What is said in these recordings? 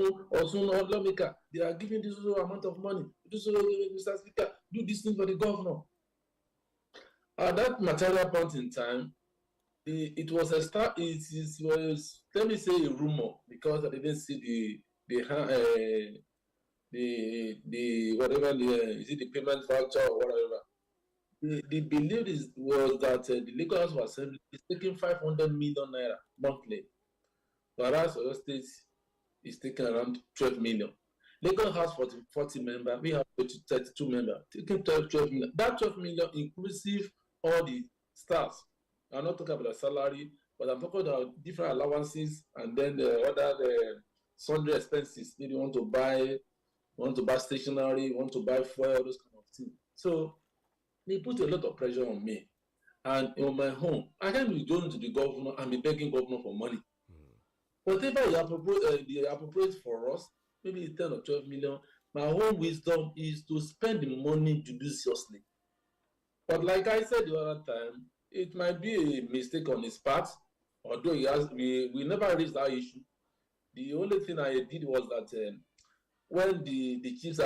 Osun or lawmaker, they are giving this amount of money. Mr. Speaker, do this thing for the governor. At that material point in time, it was a start. It was, let me say, a rumor, because I didn't see the whatever is it the payment voucher or whatever. The belief was that the Lagos House Assembly is taking 500 million naira monthly, whereas Oyo State is taking around 12 million. Lagos has 40 members, we have 32 members, taking 12 million. That 12 million inclusive all the staffs. I'm not talking about the salary, but I'm talking about different allowances and then the other sundry expenses. Maybe you want to buy stationery, you want to buy fuel, those kind of things. So they put a lot of pressure on me. And on my home, I can't be going to the governor and be begging governor for money. Whatever they appropriate for us, maybe 10 or 12 million, my own wisdom is to spend the money judiciously. But like I said the other time, it might be a mistake on his part, although we never reached that issue. The only thing I did was that when the chiefs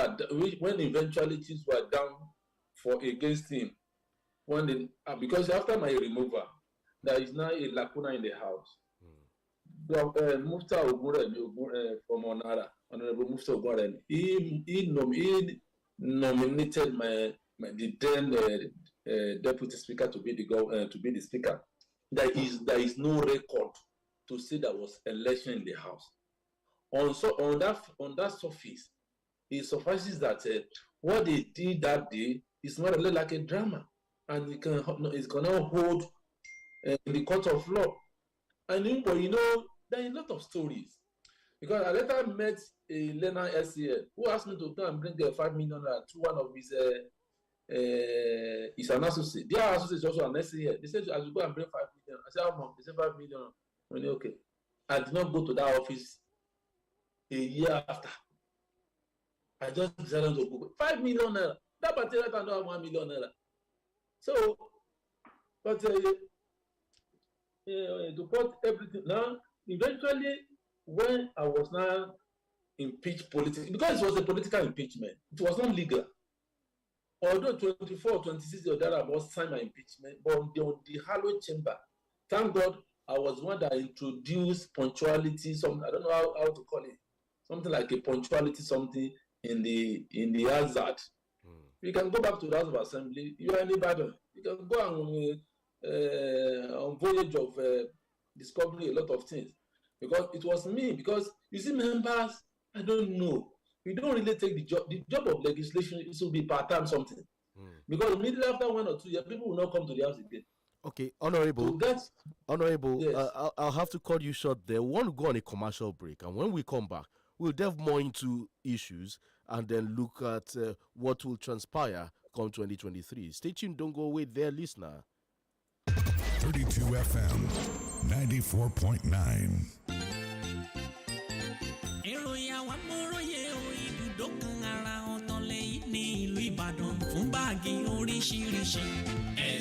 when eventually chiefs were down against him, because after my removal, there is now a lacuna in the house. Mufta Ogunremi from Onara, Honorable Mufta Ogunremi, he nominated the then deputy speaker to be the speaker. There is no record to say there was election in the house. On that surface, it suffices that what they did that day is more or less like a drama, and it cannot hold in the court of law. And there are a lot of stories, because I later met a learner SCL who asked me to come and bring 5 million to one of his an associate. Their associate is also an SCL. They said I should go and bring 5 million. I said, how much? They said 5 million. I mean, okay. I did not go to that office a year after. I just decided to go. 5 million naira. That particular time don't have 1 million naira. So, but to put everything now, eventually, when I was now impeached politically, because it was a political impeachment, it was not legal. Although 24, 26 or that I was signed my impeachment, but on the hallowed chamber, thank God I was one that introduced punctuality, something I don't know how to call it, something like a punctuality, something in the hazard. You can go back to the House of Assembly. You are in Ibadan. You can go on voyage of discovering a lot of things, because it was me. Because you see, members, I don't know. We don't really take the job. The job of legislation is to be part-time something. Because immediately after 1 or 2 years, people will not come to the house again. Okay, Honorable. Honorable, yes. I'll have to cut you short there. We want to go on a commercial break, and when we come back, we'll delve more into issues and then look at what will transpire come 2023. Stay tuned, don't go away there, listener. 32 FM 94.9. ìròyìn àwọn amóróyè ibùdó kan ara ọ̀tọ̀ lẹ́yìn ní ìlú Ìbàdàn fún báàgì oríṣiríṣi.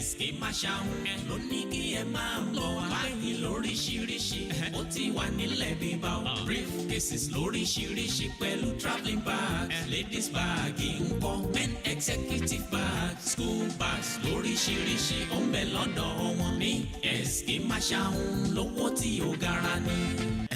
SK Mashaun ló ní kí ẹ máa bọ̀ wá báàgì lóríṣiríṣi. Ó ti wà nílẹ̀ bíbá o. Briefcases lóríṣiríṣi pẹ̀lú travelling bags. Ladies bag ńkọ́, men executive bags, school bags lóríṣiríṣi. Ó ń bẹ lọ́dọ̀ wọn ní SK Mashaun lówó tí ó gara ní.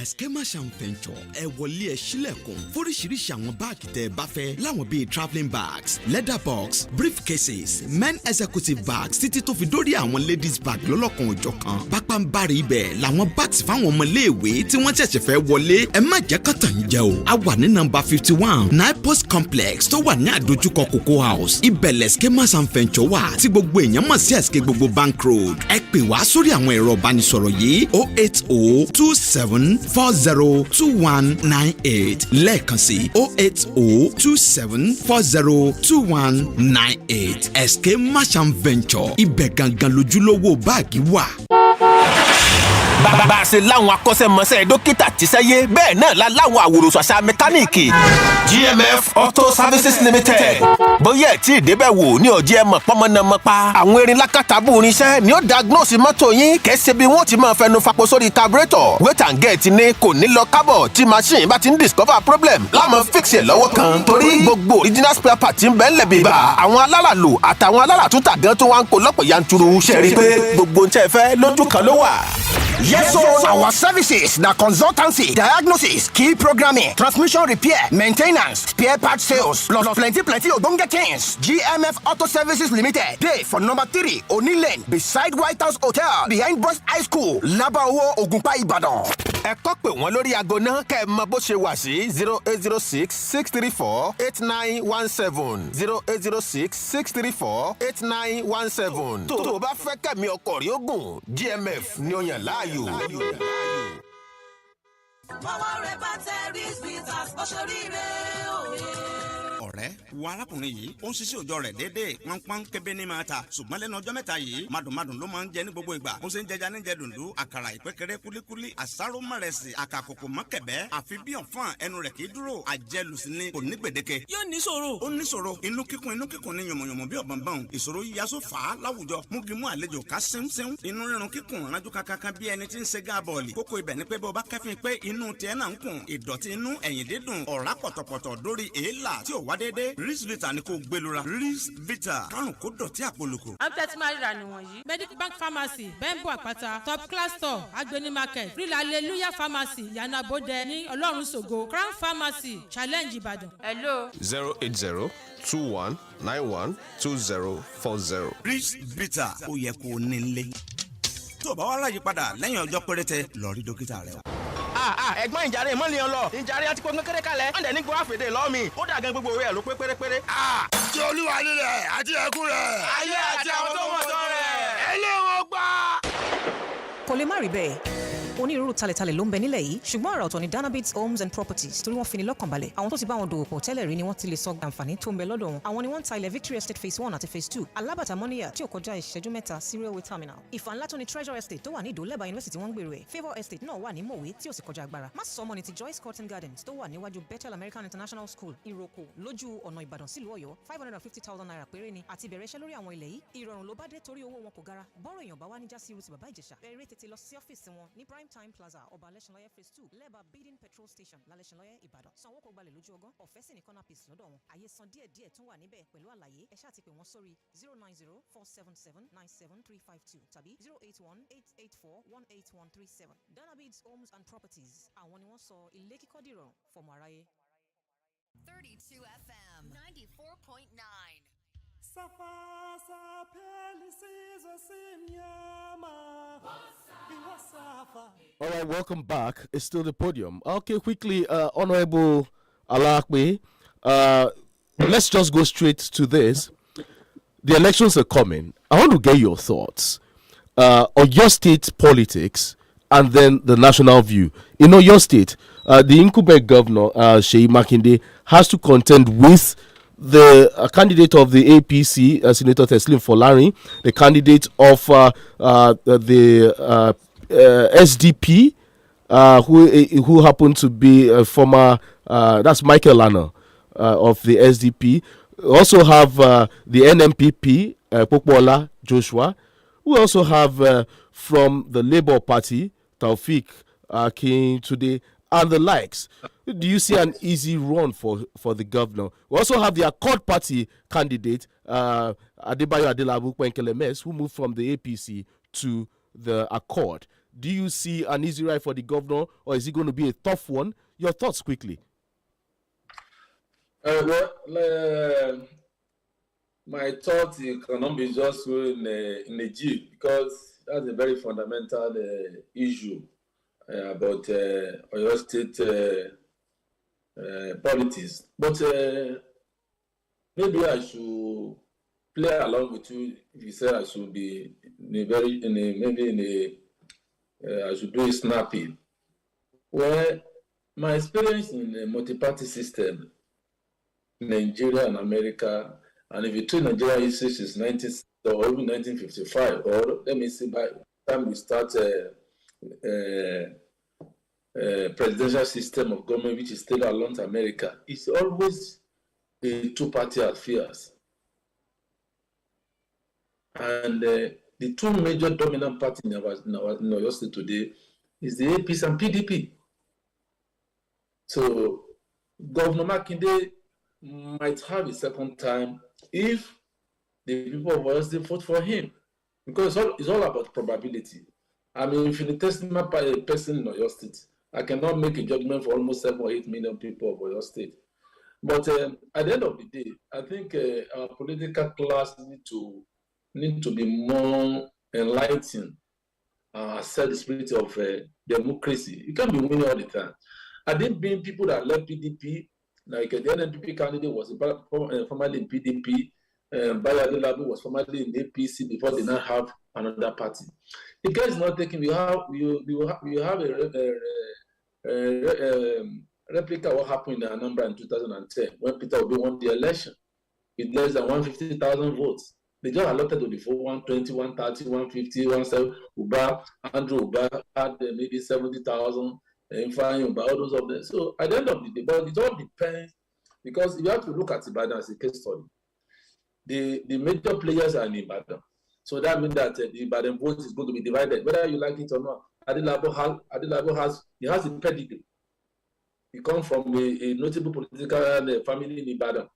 SK Mashaun Venture ẹ wọlé ẹ ṣílẹ̀kùn fóríṣiríṣi àwọn báàgì tẹ́ ẹ bá fẹ́ láwọn bíi travelling bags, leather box, briefcases, men executive bags títí tó fi dórí àwọn ladies bag lọ́lọ́kan òjọ̀kan. Pápánbárì ibẹ̀ làwọn bags fáwọn ọmọléèwé tí wọ́n ṣẹ̀ṣẹ̀ fẹ́ wọlé. Ẹ má jẹ́ kọ́tàn yín jẹ o. A wà ní nọ́mbà 51 Nipos Complex tó wà ní àdójúkọ Cocoa House. Ibẹ̀ SK Mashaun Venture wà tí gbogbo èèyàn mọ̀ sí SK gbogbo Bank Road. Ẹ pè wá sórí àwọn ẹ̀rọ ìbánisọ̀rọ̀ yìí 08027402198 lẹ́ẹ̀kan sí 08027402198 SK Mashaun Venture ibẹ̀ gangan lójúlówó báàgì wà. bá a ṣe láwọn akọ́ṣẹ́mọṣẹ́ dókítà tíṣẹ́yé bẹ́ẹ̀ náà la láwọn àwòrán àṣà mẹkáníìkì. GMF Auto Services Limited. Bóyá ẹ̀ tí ìdébẹ̀ wò ní ọ̀jẹ̀ mọ̀ pọ́nmọ́nàmọ́pa. Àwọn erin lákàtàbù irinṣẹ́ ni ó diagnose mọ́tò yín kẹ́sẹ́ bí wọ́n ti máa fẹnu fapò sórí carburetor. Wait and get ni kò ní lọ kábọ̀ tí machine bá ti ń discover problem. Láàmú fix ẹ̀ lọ́wọ́ kan. Torí gbogbo original spare part ń bẹ́ẹ̀ lẹ̀ bíbà. Àwọn aláràlù àtàwọn aláràtúntà gan tó wá ń kó lọ́pọ̀ yanturu. Ṣé rí i pé gbogbo ń tẹ́ fẹ́ lójú kan ló wà? Yes, so our services, the consultancy, diagnosis, key programming, transmission repair, maintenance, spare part sales, plus plenty ogbonge things. GMF Auto Services Limited. Day for number 3, Oni Lane, beside White House Hotel, behind Boys High School, Labawo, Ogunpa, Ibadan. Ẹ kọ́ pé wọ́n lórí aago náà kẹ́ ẹ mọ bó ṣe wà sí 08066348917 08066348917 tó o bá fẹ́ kẹ́mi ọkọ̀ rí ogun GMF ni ó yàn láàyò. Power batteries with us, ọ̀rẹ́ wo arákùnrin yìí ó ń ṣiṣẹ́ òòjọ́ rẹ̀ déédéé pọ́npọ́n kébé ní máa ta ṣùgbọ́n lẹ́nu ọjọ́ mẹ́ta yìí madùnmadùn ló máa ń jẹ ní gbogbo ìgbà ó ṣe ń jẹja níjẹ dùndú àkàrà ìpẹ́kẹ́rẹ́ kúlíkúlí àsáró mọ̀rẹ̀sì àkàkòkò mọ́kẹ̀bẹ́ àfi bí ọ̀fọ́n ẹnu rẹ̀ kì í dúró àjẹlùsí ni kò ní gbèdéke. yóò ní ṣòro. ó ní ṣòro inú kíkún ní yànmọ̀yànmọ̀ bí ọ̀bọ̀nbọ̀n ìṣòro yíyaṣó fà á láwùjọ múgimú àlejò ká sẹ́ńsẹ́ń inú rírun kíkún rájú kankan bí ẹni tí ń ṣe gáàbọ̀ọ̀lì kókó ibẹ̀ ni pé bó bá kẹ́fìn pé inú tiẹ̀ náà ń kùn ìdọ̀tí inú ẹ̀yìn dídùn ọ̀rá pọ̀tọ̀pọ̀tọ̀ dórí èélà tí ò wá déédéé Vita ni kò gbẹlura Vita kárùn kó dọ̀tí àpolòkò. Amtẹ́tí máa ríra nìwọ̀nyí. Medical Bank Pharmacy, Bembo Àpáta, Top Class Store, Agbeni Market, Real Hallelujah Pharmacy, Yana Bode ní Ọlọ́run Ṣògo, Crown Pharmacy, Challenge Ìbàdàn. Hello. 08021912040. Vita ó yẹ kó nílé. Tó o bá wá ráyè padà lẹ́yìn ọjọ́ péréte lọ rí dókítà rẹ. Ẹ̀gbọ́n ìjàre mọ́lẹ̀ lọ ìjàre àti pọ́n kékeré kalẹ̀ ọ̀dẹ̀ ní gbọ́ àfẹ́dẹ́ lọ́ọ̀mì ó dà gan gbogbo rẹ̀ ló pé pérépéré. Tí olúwa nílẹ̀ àti ẹkún rẹ̀. Ayé àti àwọn tó mọ̀ tán rẹ̀. Ẹlẹ́wọ̀n gbà. Kò lè má rí bẹ́ẹ̀. Onírúurú talẹ̀talẹ̀ ló ń bẹ nílẹ̀ yìí ṣùgbọ́n àrà ọ̀tọ̀ ni Danabits Homes and Properties torí wọ́n fi ní lọ́kàn balẹ̀ àwọn tó ti bá wọn dòwò pọ̀ tẹ́lẹ̀ rí ni wọ́n ti lè sọ àǹfààní tó ń bẹ lọ́dọ̀ wọn àwọn ni wọ́n ń ta ilẹ̀ Victory Estate phase 1 àti phase 2 alábàtà mọ́níyà tí ò kọjá ìṣẹ́jú mẹ́ta sí railway terminal ìfà ńlá tó ni Treasure Estate tó wà ní Ìdó lẹ́bàá University wọ́n ń gbèrò ẹ̀ Favour Estate náà wà ní Mòwe tí ò sì kọjá agbára má sọ ọmọ ní ti Joyce Cotton Gardens tó wà níwájú Bethel American International School Ìrókò lójú ọ̀nà Ìbàdàn sílùú Ọ̀yọ́ 550,000 naira péré ni àti bẹ̀rẹ̀ iṣẹ́ lórí àwọn ilẹ̀ yìí ìrọ̀rùn ló bá dé torí owó wọn kò gara bọ́rọ̀ èèyàn bá wá ní jásí irú ti bàbá Ìjẹ̀ṣà eré tètè lọ sí ọ́fíìsì wọn ní Prime Time Plaza ọba Alẹ́ṣinlọ́yẹ́ phase 2 lẹ́bàá Bidin petrol station lálẹ́ṣinlọ́yẹ́ Ìbàdàn sanwó kó gbalẹ̀ lójú ọgán ọ̀fẹ́ sì ní corner piece lọ́dọ̀ wọn àyè san díẹ̀díẹ̀ tún wà níbẹ̀ pẹ̀lú àlàyé ẹ ṣáà ti pè wọ́n sórí 090-477-97352 tàbí 081-884-18137 Danabits Homes and Properties àwọn ni wọ́n sọ ilé kíkọ́ dìrọ̀rùn fọmọ aráyé. 32 FM 94.9 All right, welcome back. It's still the podium. Okay, quickly, Honorable Alakwe, let's just go straight to this. The elections are coming. I want to get your thoughts on your state politics and then the national view. In your state, the incumbent governor, Seyi Makinde, has to contend with the candidate of the APC, Senator Teslim Folarin, the candidate of the SDP, who happened to be a former, that's Michael Lana of the SDP. Also have the NMPP, Popola Joshua. We also have from the Labour Party, Taufik Akintunde, and the likes. Do you see an easy run for the governor? We also have the Accord Party candidate, Adebayo Adelabu Kwenkelemes, who moved from the APC to the Accord. Do you see an easy ride for the governor, or is it going to be a tough one? Your thoughts quickly. My thought cannot be just in a Jeep, because that's a very fundamental issue about Oyo State politics. But maybe I should play along with you. If you say I should be I should do it snappy. Well, my experience in a multi-party system, Nigeria and America, and if you treat Nigeria issues since 1955, or let me see, by the time we start presidential system of government, which is still around America, is always a two-party affairs. And the two major dominant parties in our state today is the APC and PDP. So Governor Makinde might have a second time if the people of Oyo State vote for him, because it's all about probability. I'm an infinitesimal person in Oyo State. I cannot make a judgment for almost 7 or 8 million people of Oyo State. But at the end of the day, I think our political class need to be more enlightened, set the spirit of democracy. You can't be winning all the time. I think being people that left PDP, like the NNPP candidate was formerly in PDP, Bayade Labu was formerly in APC before they now have another party. The guy is not taking. We have a replica of what happened in Anambra in 2010 when Peter Obi won the election with less than 150,000 votes. They just allotted to the 120, 130, 150, 170. Andrew Uba had maybe 70,000. All those of them. So at the end of the day, but it all depends, because you have to look at Ibadan as a case study. The major players are in Ibadan. So that means that the Ibadan vote is going to be divided, whether you like it or not. Adilabo has a pedigree. He comes from a notable political family in Ibadan.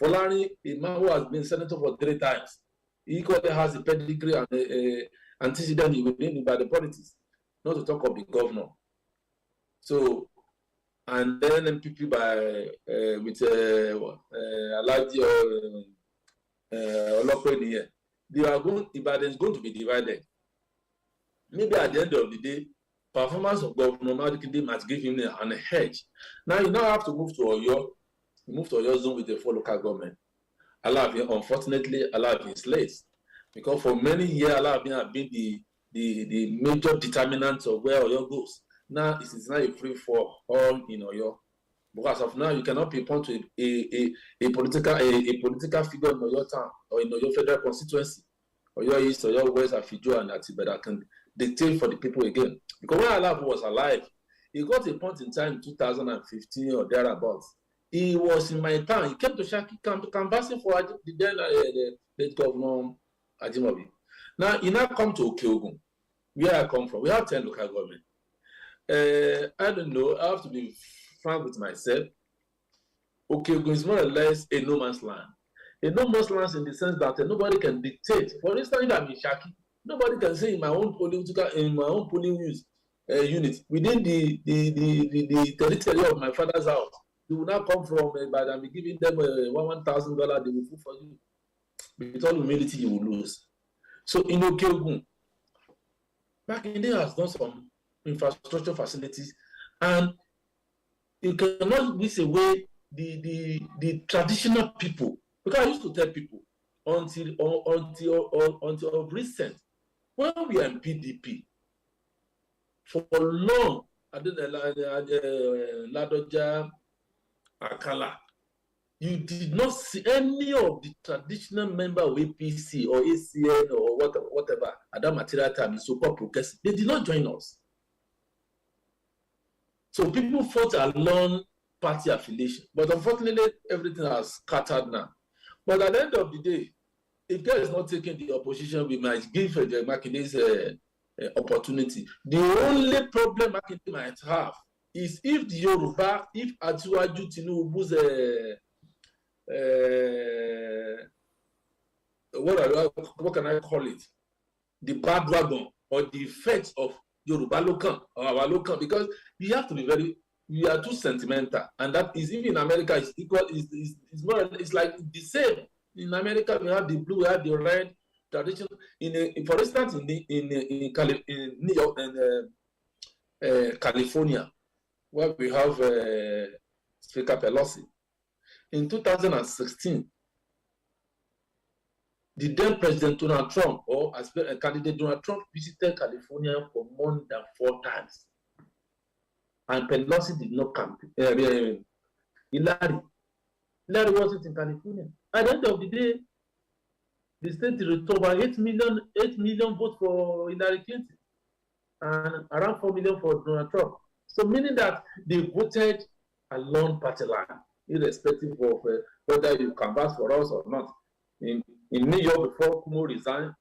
Folani, a man who has been senator for 3 times, he equally has a pedigree and antecedent within Ibadan politics, not to talk of the governor. So, and then MPP with Alaji or Olopeni, Ibadan is going to be divided. Maybe at the end of the day, performance of Governor Makinde must give him an edge. Now you now have to move to Oyo. Move to Oyo zone with the 4 local government. Unfortunately, Alabin slaves, because for many years Alabin have been the major determinant of where Oyo goes. Now it is not a free for all in Oyo, because of now you cannot pinpoint to a political figure in Oyo town or in Oyo federal constituency, Oyo East, Oyo West, Afijo, and Atibe that can dictate for the people again. Because when Alab was alive, he got a point in time in 2015 or thereabouts. He was in my town. He came to Shaki, canvassing for the then late governor Ajimobi. Now he now come to Okeogun, where I come from. We have 10 local government. I don't know. I have to be frank with myself. Okeogun is more or less a no man's land. A no man's land in the sense that nobody can dictate. For instance, if I'm in Shaki, nobody can say in my own polling unit within the territory of my father's house. You will not come from Ibadan and be giving them $1,000. They will vote for you. With all humility, you will lose. So in Okeogun, Makinde has done some infrastructure facilities, and you cannot miss away the traditional people. Because I used to tell people until recent, when we are in PDP, for long, Ladoja, Akala, you did not see any of the traditional member of APC or ACN or whatever at that material time in so-called progressive. They did not join us. So people fought along party affiliation. But unfortunately, everything has scattered now. But at the end of the day, if God is not taking the opposition, we might give Makinde's opportunity. The only problem Makinde might have is if the Yoruba, if Atiwaju Tinubu's what can I call it? The bandwagon or the effects of Yoruba local or our local, because we have to be we are too sentimental, and that is even in America is equal. Is more. It's like the same. In America, we have the blue, we have the red tradition. For instance, in New York and California, where we have Speaker Pelosi. In 2016, the then President Donald Trump, or as a candidate Donald Trump, visited California for more than 4 times. And Pelosi did not campaign. Hillary wasn't in California. At the end of the day, the state returned over 8 million votes for Hillary Clinton and around 4 million for Donald Trump. So meaning that they voted along party line, irrespective of whether you canvass for us or not. In New York, before Kumo resigned,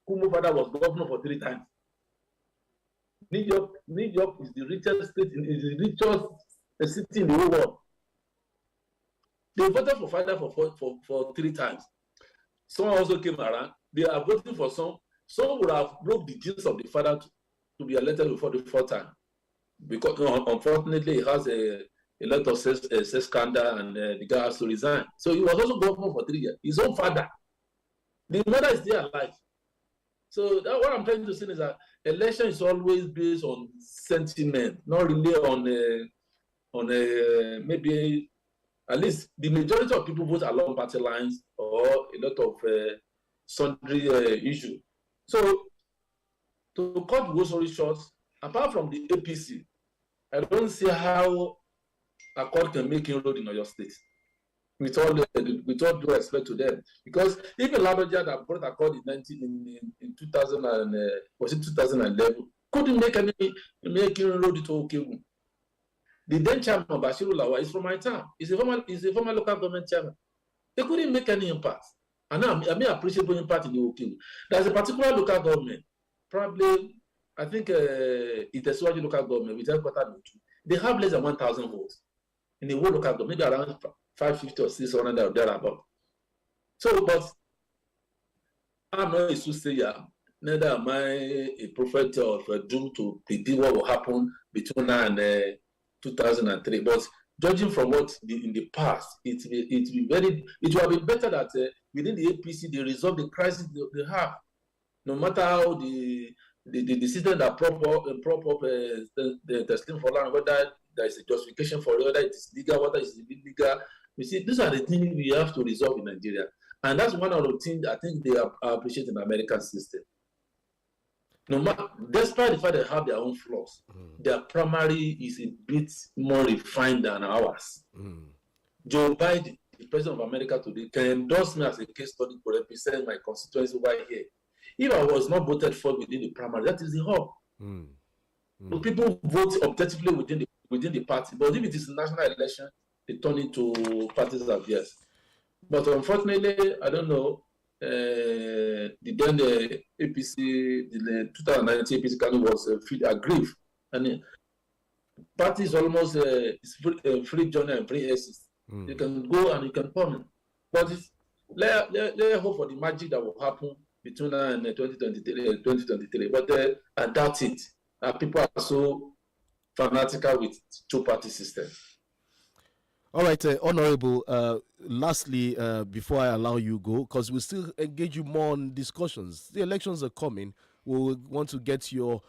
Kumo father was governor for 3 times. New York is the richest state, is the richest city in the whole world. They voted for father for 3 times. Some also came around. They are voting for some. Some would have broke the genes of the father to be elected before the 4th time, because unfortunately he has a lot of sex scandal, and the guy has to resign. So he was also governor for 3 years. His own father, the mother is still alive. So that, what I'm trying to say is that election is always based on sentiment, not really on maybe, at least the majority of people vote along party lines or a lot of sundry issues. So to cut the story short, apart from the APC, I don't see how Accord can make inroad in your state. With all due respect to them, because even Ladoja that brought Accord in 2000 and was it 2011 couldn't make inroad to OGBOGU. The then chairman Bashiru Lawa is from my town. He's a former local government chairman. They couldn't make any impact, and I mean appreciable impact in the OGBOGU. There's a particular local government, probably I think it's a Swaji local government with headquarters. They have less than 1,000 votes in the whole local government, maybe around 550 or 600 or thereabout. So, but I'm not a soothsayer, neither am I a prophet of doom to predict what will happen between now and 2003. But judging from what in the past, it will have been better that within the APC they resolve the crisis they have, no matter how the system that prop up the testing for land, whether there is a justification for it, whether it is legal, whether it is illegal. You see, these are the things we have to resolve in Nigeria. And that's one of the things I think they appreciate in the American system. No matter, despite the fact they have their own flaws, their primary is a bit more refined than ours. Joe Biden, the president of America today, can endorse me as a case study to represent my constituency over here. If I was not voted for within the primary, that is the whole. So people vote objectively within the party, but if it is a national election, they turn into parties affairs. But unfortunately, I don't know. The APC, the 2019 APC kind was aggrieved, and parties almost free journey and free exit. You can go and you can come, but let's hope for the magic that will happen between now and 2023. But I doubt it. People are so fanatical with two-party system. All right, Honorable, lastly, before I allow you go, because we'll still engage you more on discussions. The elections are coming. We'll want to get your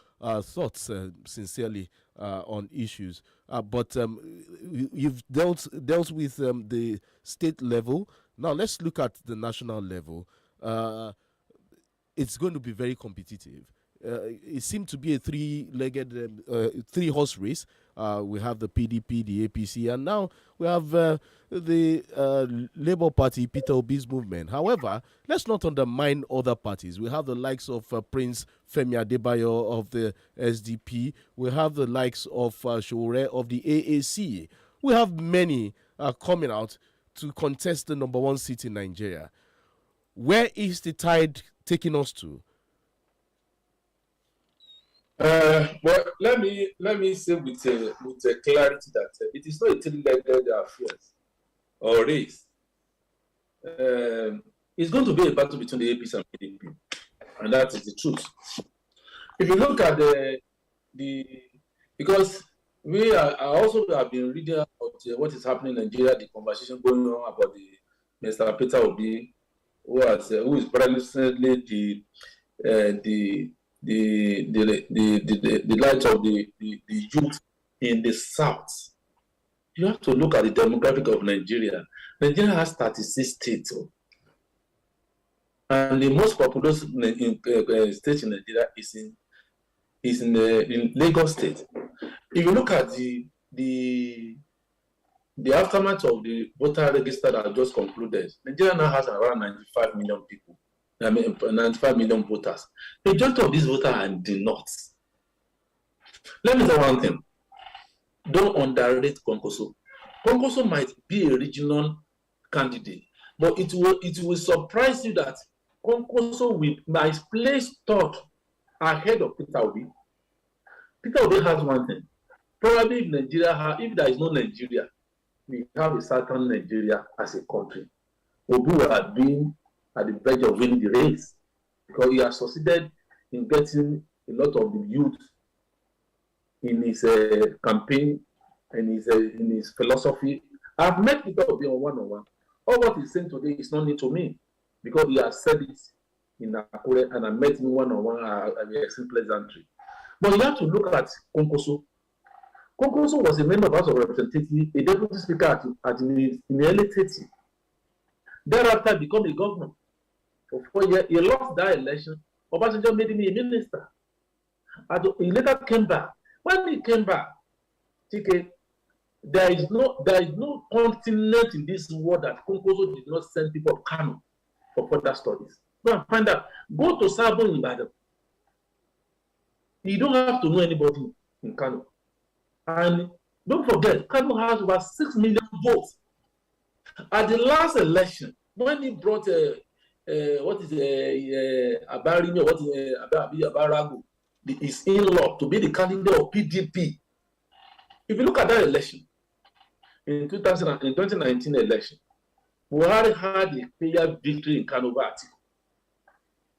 thoughts sincerely on issues. But you've dealt with the state level. Now let's look at the national level. It's going to be very competitive. It seemed to be a three-legged, three-horse race. We have the PDP, the APC, and now we have the Labour Party, Peter Obi's movement. However, let's not undermine other parties. We have the likes of Prince Femi Adebayo of the SDP. We have the likes of Showore of the AAC. We have many coming out to contest the #1 seat in Nigeria. Where is the tide taking us to? Well, let me say with clarity that it is not a three-legged affair or race. It's going to be a battle between the APC and PDP, and that is the truth. If you look at because I also have been reading about what is happening in Nigeria, the conversation going on about the Mr. Peter Obi, who is presently the light of the youth in the south. You have to look at the demographic of Nigeria. Nigeria has 36 states, and the most populous state in Nigeria is in Lagos State. If you look at the aftermath of the voter register that just concluded, Nigeria now has around 95 million people. 95 million voters. The majority of these voters are in the north. Let me say one thing. don't underrate Konkoso. Konkoso might be a regional candidate, but it will surprise you that Konkoso might place third ahead of Peter Obi. Peter Obi has one thing. Probably if there is no Nigeria, we have a certain Nigeria as a country. Obi would have been at the verge of winning the race because he has succeeded in getting a lot of the youth in his campaign and in his philosophy. I've met Peter Obi on one-on-one. All what he's saying today is not new to me because he has said it in Akure and I met him one-on-one at the excellent pleasantry. But you have to look at Konkoso. Konkoso was a member of the House of Representatives, a deputy speaker at the early 30s. Thereafter, become a governor. For 4 years, he lost that election. Obasanjo made him a minister. He later came back. When he came back, CHIKE, there is no continent in this world that Konkoso did not send people to Kano for further studies. Go and find out. Go to Sabo in Ibadan. You don't have to know anybody in Kano. And don't forget, Kano has over 6 million votes. At the last election, when he brought Abarago, his in-law, to be the candidate of PDP. If you look at that election, in 2019 election, Buhari had a clear victory in Kano over Atiku.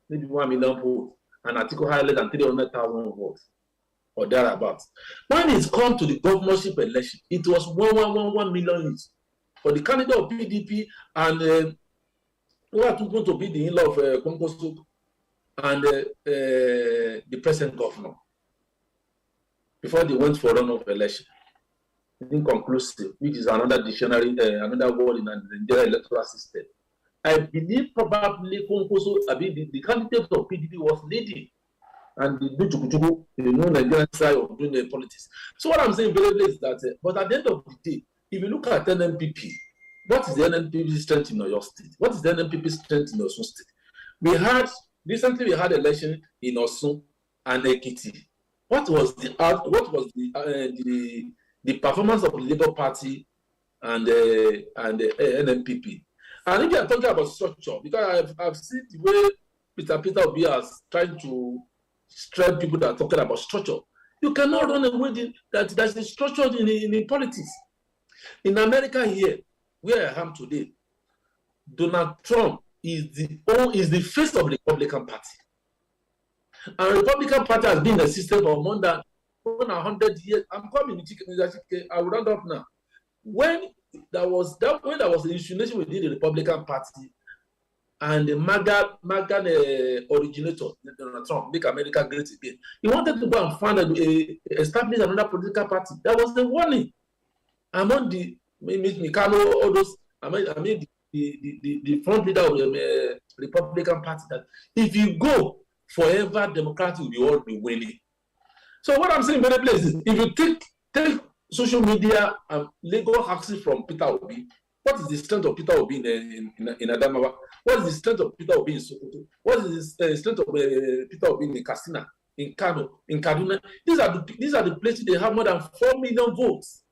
Maybe 1 million votes, and Atiku had less than 300,000 votes, or thereabouts. When it's come to the governorship election, it was 1 million each for the candidate of PDP and who are going to be the in-law of Konkoso and the present governor before they went for runoff election. Inconclusive, which is another dictionary, another word in the Nigerian electoral system. I believe probably Konkoso, the candidate of PDP was leading, and the Nigerian side of doing the politics. So what I'm saying very is that, but at the end of the day, if you look at NNPP, what is the NNPP strength in your state? What is the NNPP strength in Osun state? Recently we had election in Osun and Ekiti. What was the performance of the Labour Party and the NNPP? And if you are talking about structure, because I've seen the way Peter Obi is trying to strengthen people that are talking about structure. You cannot run away that there's a structure in politics. In America here, where I am today, Donald Trump is the face of the Republican Party. And the Republican Party has been in the system for more than 100 years. I'm coming, I will round up now. When there was the insinuation within the Republican Party and the MAGA originator, Donald Trump, make America great again, he wanted to go and establish another political party. That was the warning among the Mikano, all those, the front leader of the Republican Party, that if you go forever, Democrats will all be winning. So what I'm saying, many places, if you take social media and legal access from Peter Obi, what is the strength of Peter Obi in Adamawa? What is the strength of Peter Obi in Sokoto? What is the strength of Peter Obi in Katsina, in Kano, in Kaduna? These are the places they have more than 4 million votes.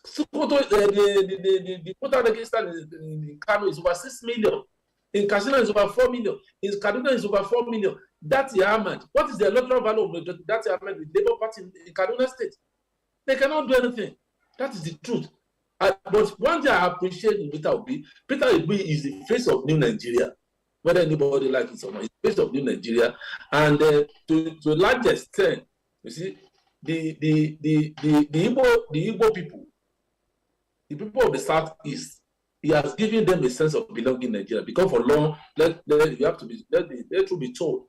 Sokoto, the voter register in Kano is over 6 million. In Katsina is over 4 million. In Kaduna is over 4 million. That's the Ahmad. What is the electoral value of that Ahmad with Labour Party in Kaduna State? They cannot do anything. That is the truth. But one thing I appreciate Peter Obi is the face of New Nigeria. Whether anybody likes it or not, it's the face of New Nigeria. And to a large extent, you see, the Igbo people, the people of the Southeast, he has given them a sense of belonging in Nigeria. Because for long, let truth be told,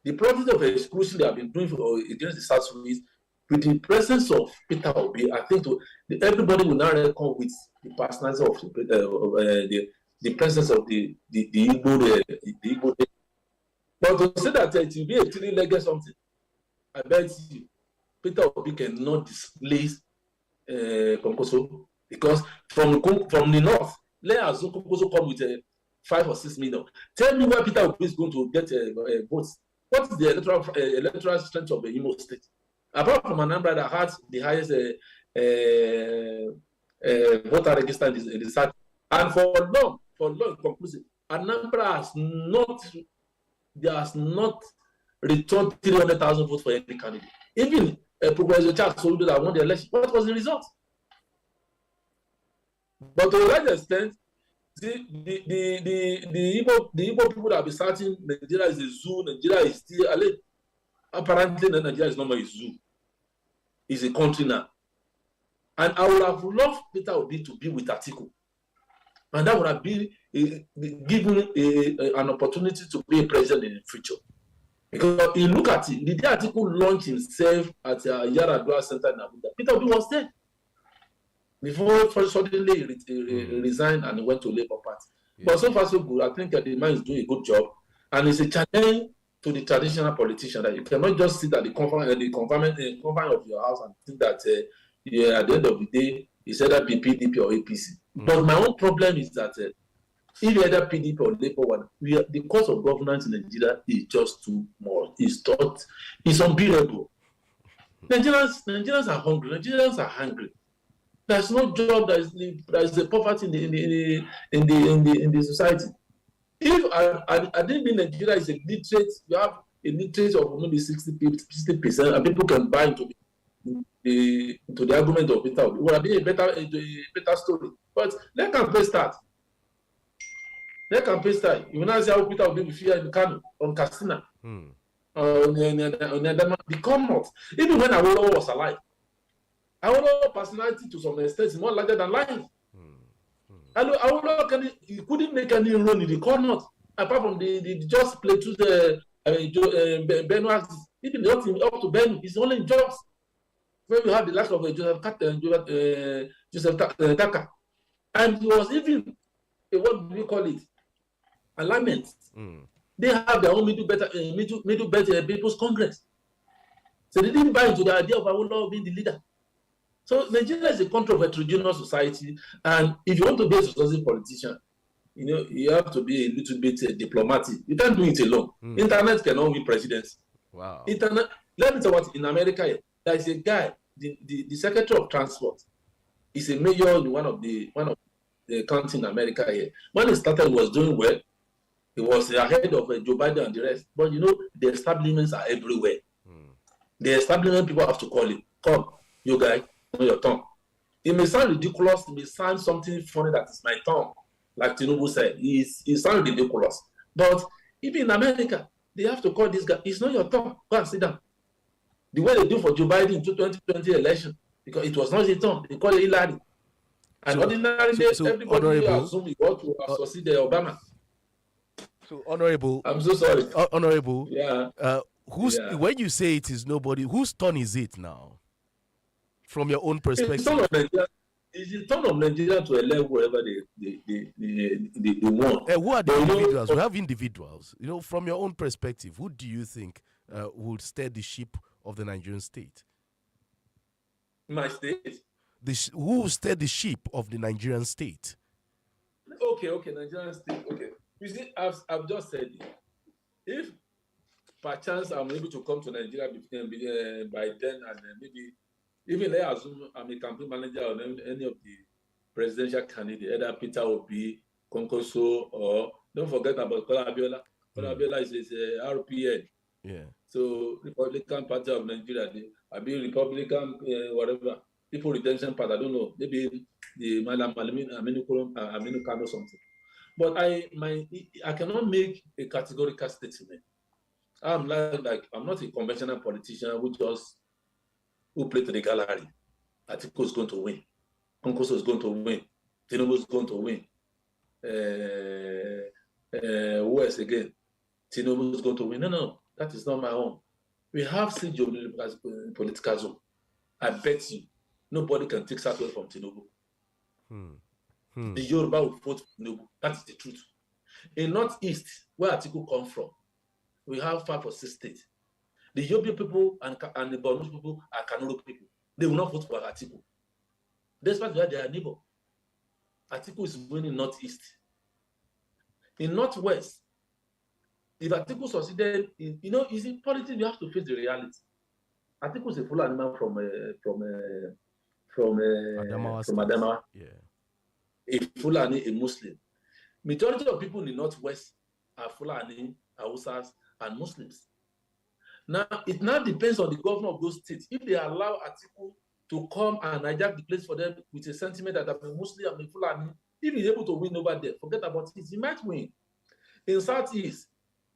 the process of exclusion they have been doing against the Southeast, with the presence of Peter Obi, I think everybody will now reckon with the personality of the presence of the Igbo. But to say that it will be a three-legged something, I bet you Peter Obi cannot displace Konkoso, because from the north, let us Konkoso come with 5 or 6 million. Tell me where Peter Obi is going to get votes. What is the electoral strength of the Imo State? apart from Anambra that has the highest voter register in the South. And for long, conclusive, Anambra has not returned 300,000 votes for any candidate. Even Professor Charles Soludo that won the election, what was the result? But to a large extent, the Igbo people that have been starting Nigeria is a zoo, Nigeria is still, apparently Nigeria is not more a zoo. It's a country now. And I would have loved Peter Obi to be with Atiku. And that would have been given an opportunity to be a president in the future. Because you look at it, the day Atiku launched himself at Yaradua Center in Abuja, Peter Obi was there. Before suddenly resigned and went to Labour Party. Yeah. But so far so good. I think the man is doing a good job. And it's a challenge to the traditional politician that you cannot just sit at the conference of your house and think that at the end of the day, it's either PDP or APC. But my own problem is that if either PDP or Labour one, the cost of governance in Nigeria is just too much. It's unbearable. Nigerians are hungry. Nigerians are hungry. There's no job. There's a poverty in the society. If I didn't mean Nigeria is a literate, you have a literate of maybe 60%, and people can buy into the argument of Peter. It would have been a better story. But let campaign start. You now see how Peter will be with fear in Kano, on Katsina, on the come out. Even when Awolowo was alive, Awolowo personality to some extent is more larger than life. Awolowo he couldn't make any run in the corner apart from the just play to the Benue. Even up to Benue, he's only in jobs. When we have the lack of Joseph Taka, and he was even what do we call it? Alignment. They have their own middle belt People's Congress, so they didn't buy into the idea of Awolowo being the leader. So Nigeria is a country of heterogeneous society, and if you want to be a successful politician, you have to be a little bit diplomatic. You can't do it alone. Internet cannot win presidency. Wow. Internet. Let me tell you what. In America, there is a guy, the Secretary of Transport, is a mayor in one of the counties in America here. When he started, he was doing well. He was ahead of Joe Biden and the rest. But the establishments are everywhere. The establishment people have to call him. Come, you guy. Know your tongue. It may sound ridiculous. It may sound something funny that is my tongue, like Tinubu said. It sounds ridiculous. But even in America, they have to call this guy. It's not your tongue. Go and sit down. The way they do for Joe Biden in 2020 election, because it was not his tongue. They call it Hillary. And ordinarily, everybody assume he got to succeed Obama. So, Honorable. I'm so sorry. Honorable. Yeah. When you say it is nobody, whose turn is it now? From your own perspective, it's the turn of Nigeria to elect wherever they want. Who are the individuals? We have individuals. From your own perspective, who do you think would steer the ship of the Nigerian state? My state? Who will steer the ship of the Nigerian state? Okay, Nigerian state. Okay, you see, I've just said it. If perchance I'm able to come to Nigeria by then, and maybe. Even I assume I'm a campaign manager on any of the presidential candidates, either Peter Obi, Konkoso, or don't forget about Kola Abiola. Kola Abiola is RPN. Yeah. So Republican Party of Nigeria, I be Republican whatever People Retention Party. I don't know. Maybe the Malam Aminu Kano something. But I cannot make a categorical statement. I'm not a conventional politician who play to the gallery. Atiku is going to win. Konkoso is going to win. Tinubu is going to win. Who else again? Tinubu is going to win. No, that is not my own. We have seen political zone. I bet you nobody can take that away from Tinubu. The Yoruba will vote for Tinubu. That is the truth. In Northeast, where Atiku comes from, we have 5 or 6 states. The Yoruba people and the Borno people are Kanuri people. They will not vote for Atiku. Despite that, they are neighbor. Atiku is winning Northeast. In Northwest, if Atiku succeeded, you see, politics, you have to face the reality. I think it was a Fulani man from Adamawa. Yeah. A Fulani, a Muslim. Majority of people in the Northwest are Fulani, Hausas, and Muslims. Now, it now depends on the governor of those states. If they allow Atiku to come and hijack the place for them with a sentiment that I'm a Muslim, I'm a Fulani, if he's able to win over there, forget about it, he might win. In Southeast,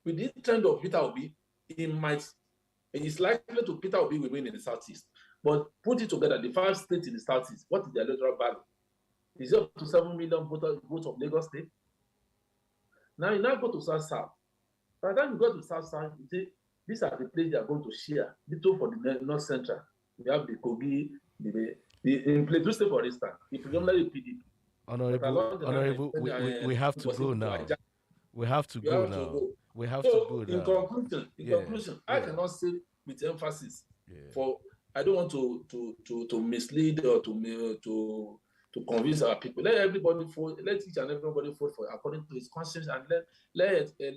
with this trend of Peter Obi, it's likely to Peter Obi will win in the Southeast. But put it together, the 5 states in the Southeast, what is the electoral value? Is it up to 7 million votes of Lagos State? Now you now go to South. By the time you go to South, you say, these are the places they are going to share. Little for the North Central. We have the Kogi, in Plateau State, for instance, the predominantly PDP. Honorable, we have to go now. We have to go now. We have to go now. In conclusion, I cannot say with emphasis for I don't want to mislead or to convince our people. Let everybody vote. Let each and everybody vote for according to his conscience, and let a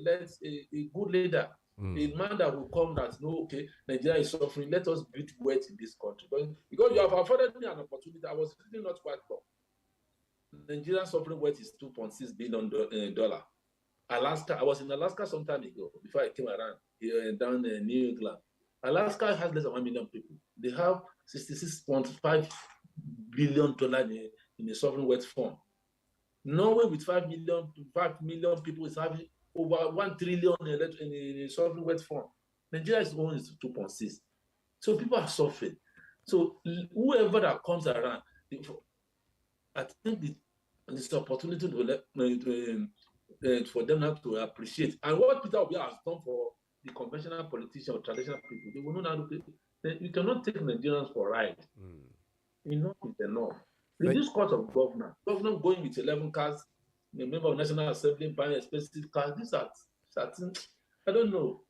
good leader, a man that will come that okay, Nigeria is suffering. Let us build wealth in this country. Because you have afforded me an opportunity. I was really not quite poor. Nigerian suffering wealth is $2.6 billion. Alaska, I was in Alaska some time ago before I came around here down in New England. Alaska has less than 1 million people. They have $66.5 billion in the sovereign wealth fund. Norway with 5 million people is having over 1 trillion in the sovereign wealth fund. Nigeria's own is 2.6. So people are suffering. So whoever that comes around, I think it's an opportunity for them now to appreciate. And what Peter Obi has done for the conventional politicians or traditional people, they will know now that you cannot take Nigerians for a ride. Enough is enough. In this court of governor going with 11 cars, a member of National Assembly buying expensive cars, these are certain, I don't know.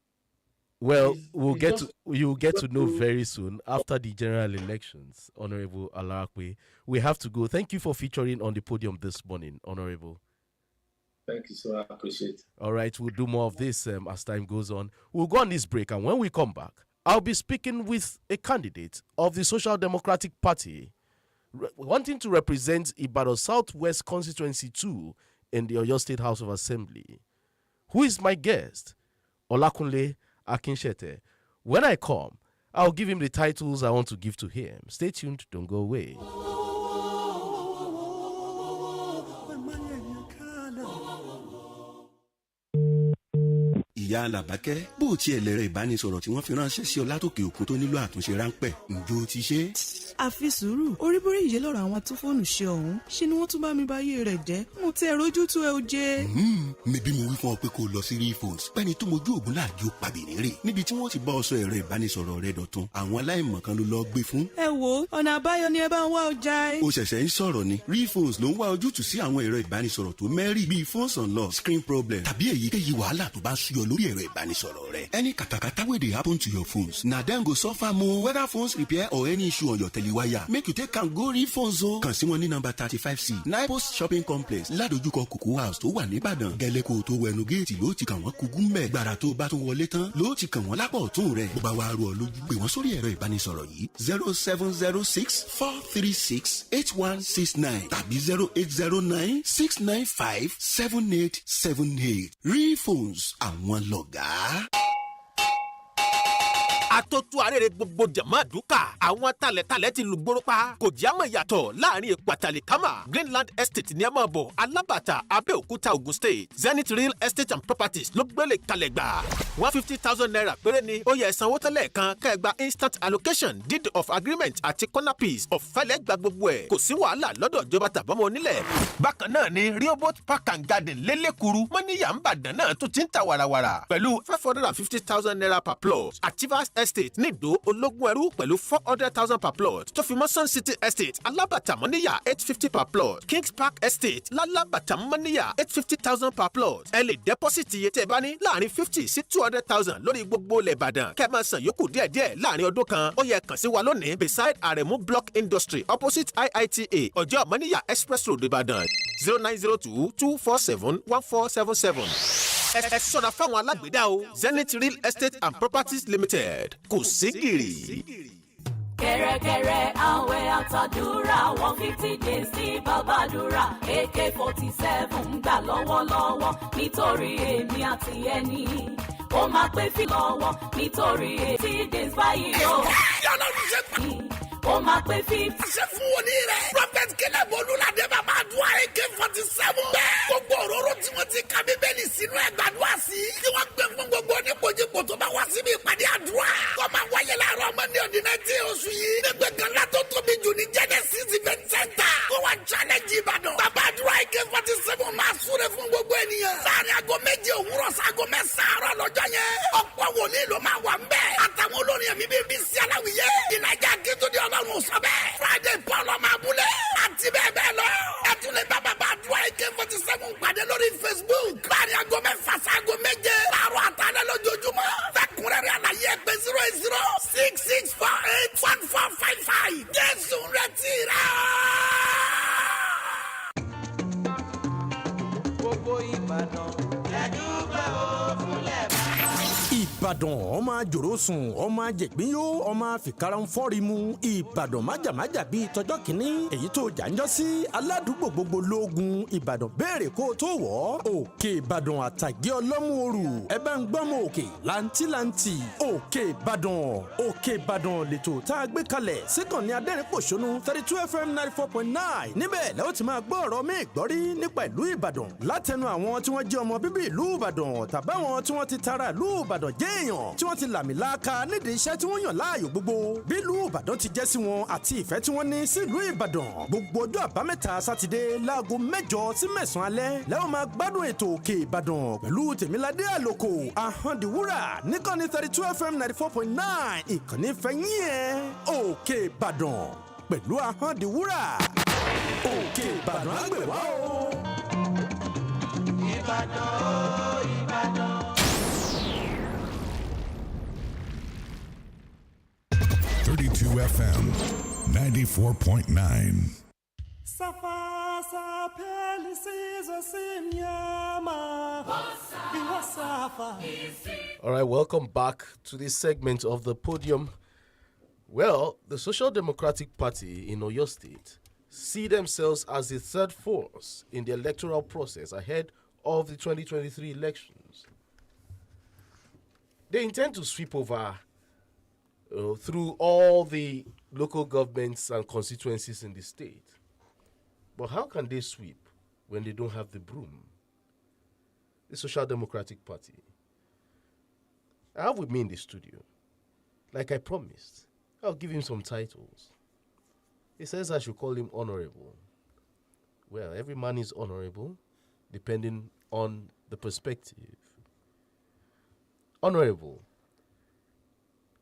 Well, you'll get to know very soon after the general elections, Honorable Alakwe. We have to go. Thank you for featuring on the podium this morning, Honorable. Thank you, sir. I appreciate it. All right, we'll do more of this as time goes on. We'll go on this break, and when we come back, I'll be speaking with a candidate of the Social Democratic Party wanting to represent Ibadan Southwest Constituency 2 in the Oyo State House of Assembly. Who is my guest? Olakunle Akinshete. When I come, I'll give him the titles I want to give to him. Stay tuned, don't go away. ìyá Àlàbákẹ́ bó o tiẹ̀ lẹ́rọ ìbánisọ̀rọ̀ tí wọ́n fi ránṣẹ́ sí ọ látòkè òkun tó nílò àtúnṣe ráńpẹ́ ǹjọ́ o ti ṣe. àfi sùúrù orí borí ìyé lọ́rọ̀ àwọn tó fóònù ṣe ọ̀hún ṣe ni wọ́n tún bá mi bá yé rẹ̀ jẹ́ mo ti ẹ̀rọ ojú tó ẹ o jẹ́. mẹbí mo wí fún ọ pé kó o lọ sí Refos pẹ́ni tó mojú ògùn láàjò pàbínírè níbi tí wọ́n ti bá ọ sọ ẹ̀rọ ìbánisọ̀rọ̀ rẹ dọ̀tun àwọn aláìmọ̀kan ló lọ gbé fún. ẹ wo ọ̀nà àbáyọ ni ẹ bá ń wá ọjà ẹ. o ṣẹ̀ṣẹ̀ ń sọ̀rọ̀ ni Refos ló ń wá ojútùú sí àwọn ẹ̀rọ ìbánisọ̀rọ̀ tó mẹ́rì bíi phones unlock screen problem tàbí èyíkéyìí wàhálà tó bá ń súyọ lórí ẹ̀rọ ìbánisọ̀rọ̀ rẹ. Any katakata wey dey happen to your phones na dem go suffer more whether phones repair or any issue on your telewire make you take am go Refos o. kàn sí wọn ní nọ́mbà 35C Nipos shopping complex ládojúkọ Cocoa house tó wà nìbàdàn gẹ́lẹ́ kó o tó wẹnu géètì ló ti kàn wọ́n kúgú mbẹ̀ gbàrà tó bá tún wọlé tán ló ti kàn wọ́n lápá ọ̀tún rẹ̀ bó bá wá rú ọ lójú pé wọ́n sórí ẹ̀rọ ìbánisọ̀rọ̀ yìí 0706-436-8169 tàbí 0809-695-7878 Refos àwọn lọ̀gá. Àtótó arére gbogbo jàmá àdúkà àwọn talẹ̀talẹ̀ ti lù gbóró pa kò jámọ̀ yàtọ̀ láàrin ìpàtàlẹ̀ kama Greenland Estate ní ẹ̀mọ́ bọ̀ Alábàtà Abẹ́òkúta Ogun State Zenith Real Estate and Properties ló gbélé kalẹ̀ gbà 150,000 naira péré ni ó yẹ sanwó tẹ́lẹ̀ kan kẹ́gbà instant allocation deed of agreement àti corner piece ọ̀fẹ́lẹ́ gba gbogbo ẹ̀ kò sí wàhálà lọ́dọ̀ ìjọba tàbọ́mọ onílẹ̀. Bákan náà ni Rehoboth Park and Garden lélẹ́kuru mọ́níyà ń bàdàn náà tún ti ń ta wàràwàrà pẹ̀lú 550,000 naira per plot Achievers Estate nídò ológun ẹrú pẹ̀lú 400,000 per plot tó fi mọ́ Sun City Estate Alábàtà mọ́níyà 850 per plot Kings Park Estate lálábàtà mọ́níyà 850,000 per plot ẹ lè dẹ́pọ́sìtì iye tẹ́ bá ní láàrin 50 sí 200,000 lórí gbogbo ilẹ̀ Ìbàdàn kẹ́ máa san yòókù díẹ̀díẹ̀ láàrin ọdún kan ó yẹ kàn sí wa lónìí beside Aremu Block Industry opposite IITA ọjọ́ mọ́níyà Express Road Ìbàdàn 0902-247-1477. ẹ ṣọ́ra fáwọn alágbèédá o. Zenith Real Estate and Properties Limited kò sí gìrì. kẹ̀rẹ̀kẹ̀rẹ̀ àwẹ̀ àtàdúrà 150 days sí bàbàdúrà AK-47 gbà lọ́wọ́lọ́wọ́ nítorí èmi àti ẹni ó máa pé fi lọ́wọ́ nítorí 80 days báyìí o. ó máa pé 50. ṣe fún wọn ní rẹ̀. prophet kẹlẹ́ bolúladé bàbá àdúrà AK-47. bẹ́ẹ̀ gbogbo òróró tí wọ́n ti ka bíbélì sínú ẹ̀ gbàdúrà sí. kí wọ́n gbé fún gbogbo onípojúpo tó bá wá síbi ìpàdé àdúrà. kó máa wáyé láàárọ̀ Monday on the 19th oṣù yìí. nígbà gánlá tó tóbi jù ní Genesis event center. kó wá challenge Ìbàdàn. bàbá àdúrà AK-47 máa súre fún gbogbo ènìyàn. láàrin aago 7 òwúrọ̀ sago 9 àárọ̀ lọ́jọ́ yẹn. ọ̀pọ̀ wòlíì ló máa wà ń bẹ̀. àtàwọn olórin ẹ̀mí bíi Bísí Aláwìyé. ìlàjà Akíntúndé Ọlọ́run sọ bẹ́ẹ̀. Friday Paul ọmọ abúlé. àti bẹ́ẹ̀ bẹ́ẹ̀ lọ. ẹ tún lè bá bàbá àdúrà AK-47 pàdé lórí Facebook. láàrin aago 6 sago 7. láàárọ̀ àtàlẹ́ lójoojúmọ́. fẹ́kúnrẹ́rẹ́ àlàyé ẹ pè 08066481455. Jésù retí rẹ̀. gbogbo Ìbàdàn lẹ́dúgbẹ́ ó fúnlẹ̀ bàbá. Ìbàdàn ọmọ àjòrò sùn ọmọ àjẹgbín yó ọmọ àfikàrà ń fọ́ọ̀rì mu Ìbàdàn májàmájà bíi tọjọ́ kìíní èyí tó jàǹjọ́ sí aládùúgbò gbogbo lóògùn Ìbàdàn béèrè kó o tó wọ̀ Òkè Ìbàdàn àtàgé ọlọ́mú òru ẹ bá ń gbọ́mọ òkè làǹtìlàǹtì Òkè Ìbàdàn lẹ́tọ̀ tá a gbé kalẹ̀ síkànnì adẹ́rìn-pòṣónú 32 FM 94.9 níbẹ̀ lẹ́wọ́ ti máa gbọ́ ọ̀rọ̀ mi ìgbọ́rí nípa ìlú Ìbàdàn látẹnu àwọn tí wọ́n jẹ́ ọmọ bíbí ìlú Ìbàdàn tàbáwọn tí wọ́n ti tara ìlú Ìbàdàn jẹ́ èèyàn tí wọ́n ti làmìlaka nídìí iṣẹ́ tí wọ́n yàn láàyò gbogbo bí ìlú Ìbàdàn ti jẹ́ sí wọn àti ìfẹ́ tí wọ́n ní sí ìlú Ìbàdàn gbogbo ọjọ́ àbámẹ́ta sátidé láago 8 sí 9 alẹ́ lẹ́wọ̀n máa gbádùn ètò Òkè Ìbàdàn pẹ̀lú Tèmiládé Àlòkò Àhàndìwúrà níkànnì 32 FM 94.9 ìkànnì fẹ̀yìn ẹ̀ Òkè Ìbàdàn pẹ̀lú Àhàndìwúrà Òkè Ìbàdàn àgbèwá o. Ìbàdàn. 32 FM 94.9. All right, welcome back to this segment of the Podium. Well, the Social Democratic Party in Oyo State see themselves as the third force in the electoral process ahead of the 2023 elections. They intend to sweep over through all the local governments and constituencies in the state. But how can they sweep when they don't have the broom? The Social Democratic Party. I have with me in the studio, like I promised, I'll give him some titles. He says I should call him honorable. Well, every man is honorable, depending on the perspective. Honorable,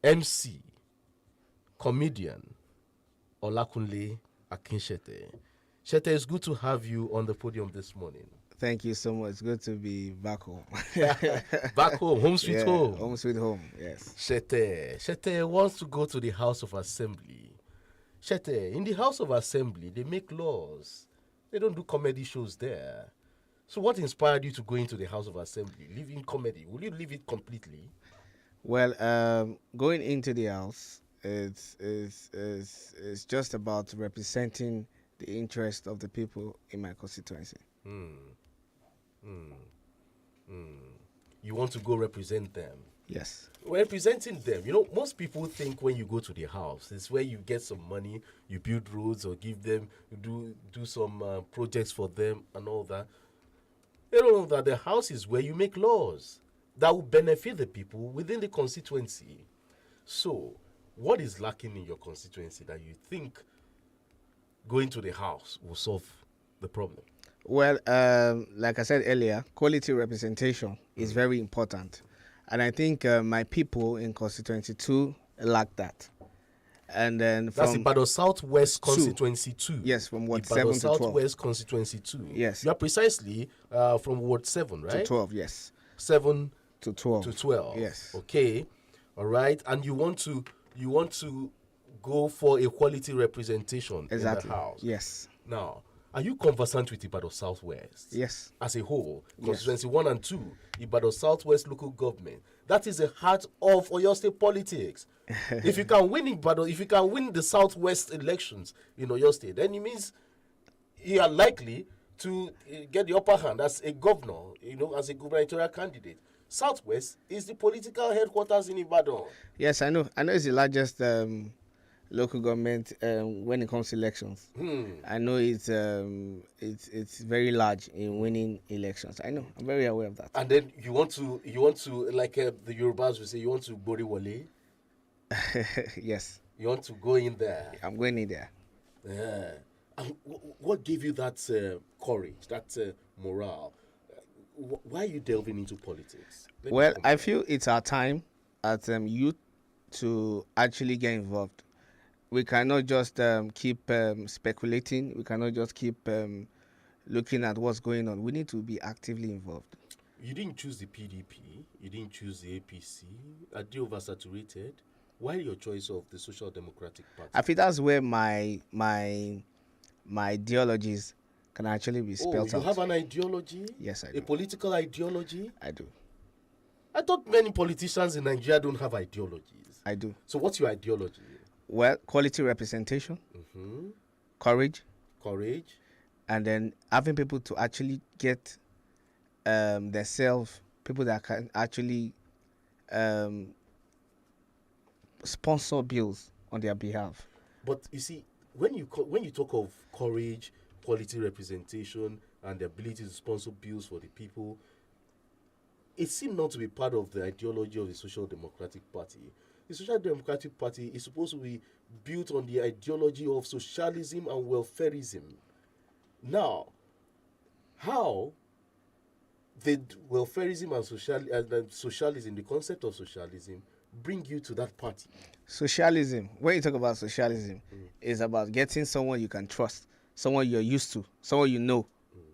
MC, comedian, Olakunle Akinshete. Shete, it's good to have you on the podium this morning. Thank you so much. Good to be back home. Back home, home sweet home. Home sweet home, yes. Shete wants to go to the House of Assembly. Shete, in the House of Assembly, they make laws. They don't do comedy shows there. So what inspired you to go into the House of Assembly, leaving comedy? Will you leave it completely? Well, going into the House is just about representing the interest of the people in my constituency. You want to go represent them? Yes. Representing them, you know, most people think when you go to the house, it's where you get some money, you build roads or give them, do some projects for them and all that. They don't know that the house is where you make laws that will benefit the people within the constituency. So, what is lacking in your constituency that you think going to the house will solve the problem? Well, like I said earlier, quality representation is very important. And I think my people in constituency 2 lack that. And then that's Ibadan Southwest constituency 2. Yes, from Ward Ibadan 7 to 12. Southwest constituency 2. Yes. You are precisely from Ward 7, right? To 12, yes. 7 to 12. To 12. Yes. Okay. All right. And you want to go for a quality representation exactly. in the house. Yes. Now, Are you conversant with Ibadan Southwest? Yes. As a whole, Yes. constituency 1 and 2, Ibadan Southwest local government. That is the heart of Oyo State politics. If you can win Ibadan, if you can win the Southwest elections in Oyo State, then it means you are likely to get the upper hand as a governor, as a gubernatorial candidate. Southwest is the political headquarters in Ibadan. Yes, I know. I know it's the largest local government when it comes to elections. I know it's very large in winning elections. I know. I'm very aware of that. And then you want to like the Yorubas will say, you want to Bori Wale? Yes. You want to go in there? I'm going in there. Yeah. And what gave you that courage, that morale? Why are you delving into politics? Well, I feel it's our time as youth to actually get involved. We cannot just keep speculating. We cannot just keep looking at what's going on. We need to be actively involved. You didn't choose the PDP. You didn't choose the APC. Are they oversaturated? Why your choice of the Social Democratic Party? I feel that's where my ideologies can actually be spelled out. You have an ideology? Yes, I do. A political ideology? I do. I thought many politicians in Nigeria don't have ideologies. I do. So what's your ideology? Well, quality representation, courage, and then having people to actually get themselves, people that can actually sponsor bills on their behalf. But you see, when you talk of courage, quality representation, and the ability to sponsor bills for the people, it seemed not to be part of the ideology of the Social Democratic Party. The Social Democratic Party is supposed to be built on the ideology of socialism and welfareism. Now, how did welfareism and socialism, the concept of socialism, bring you to that party? Socialism, when you talk about socialism, is about getting someone you can trust, someone you're used to, someone you know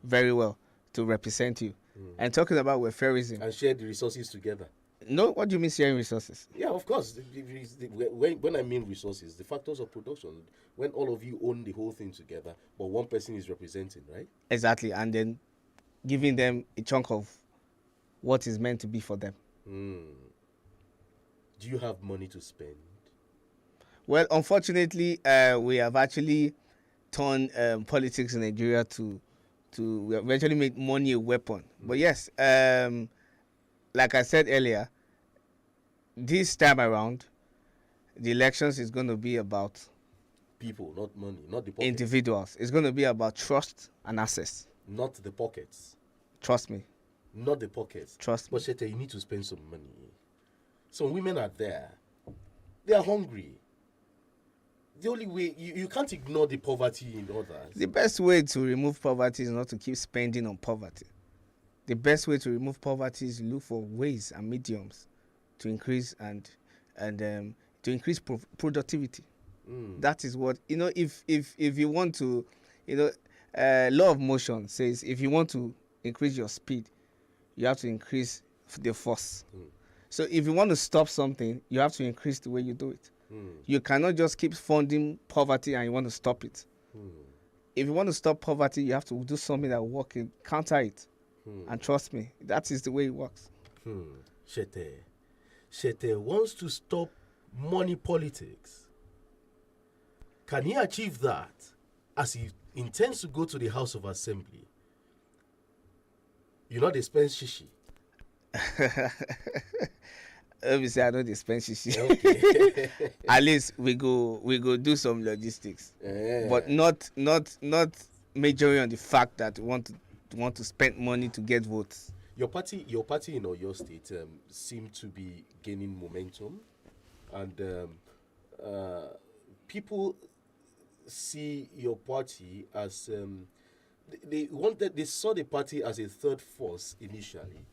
very well to represent you. And talking about welfareism. And share the resources together. No, what do you mean sharing resources? Yeah, of course. When I mean resources, the factors of production, when all of you own the whole thing together, but one person is representing, right? Exactly, and then giving them a chunk of what is meant to be for them. Do you have money to spend? Well, unfortunately, we have actually turned politics in Nigeria to we eventually make money a weapon. But yes, like I said earlier, this time around, the elections is going to be about people, not money, not the pockets. Individuals. It's going to be about trust and access. Not the pockets. Trust me. Not the pockets. Trust me. But Shete, you need to spend some money. Some women are there. They are hungry. The only way, you can't ignore the poverty in others. The best way to remove poverty is not to keep spending on poverty. The best way to remove poverty is to look for ways and mediums to increase and to increase productivity. That is what, if you want to, law of motion says if you want to increase your speed, you have to increase the force. So if you want to stop something, you have to increase the way you do it. You cannot just keep funding poverty and you want to stop it. If you want to stop poverty, you have to do something that will work and counter it. And trust me, that is the way it works. Shete wants to stop money politics. Can he achieve that as he intends to go to the House of Assembly? You know they spend shishi. Obviously, I know they spend shishi. Okay. At least we go do some logistics, but not majoring on the fact that we want to spend money to get votes. Your party in Oyo State seem to be gaining momentum, and people see your party as they saw the party as a third force initially,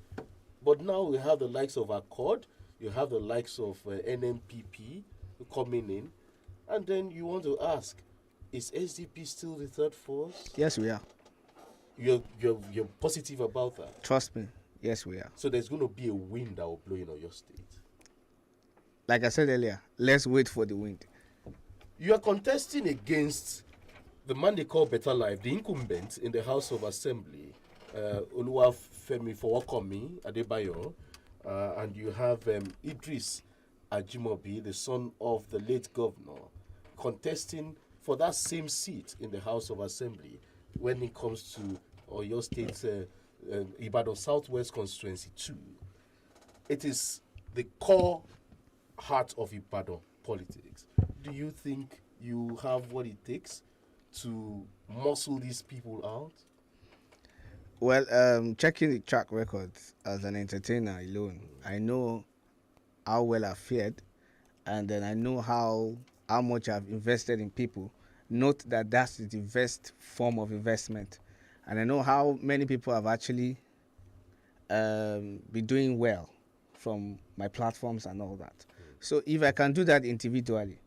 but now we have the likes of Accord, you have the likes of NMPP coming in, and then you want to ask, is SDP still the third force? Yes, we are. You're positive about that? Trust me, yes, we are. So there's going to be a wind that will blow in Oyo State. Like I said earlier, let's wait for the wind. You are contesting against the man they call Better Life, the incumbent in the House of Assembly, Oluwafemi Fowokomi Adebayo, and you have Idris Ajimobi, the son of the late governor, contesting for that same seat in the House of Assembly when it comes to Oyo State, Ibadan Southwest Constituency 2. It is the core heart of Ibadan politics. Do you think you have what it takes to muscle these people out? Well, checking the track record as an entertainer alone, I know how well I've fared, and then I know how much I've invested in people. Note that that's the best form of investment, and I know how many people have actually been doing well from my platforms and all that. So if I can do that individually,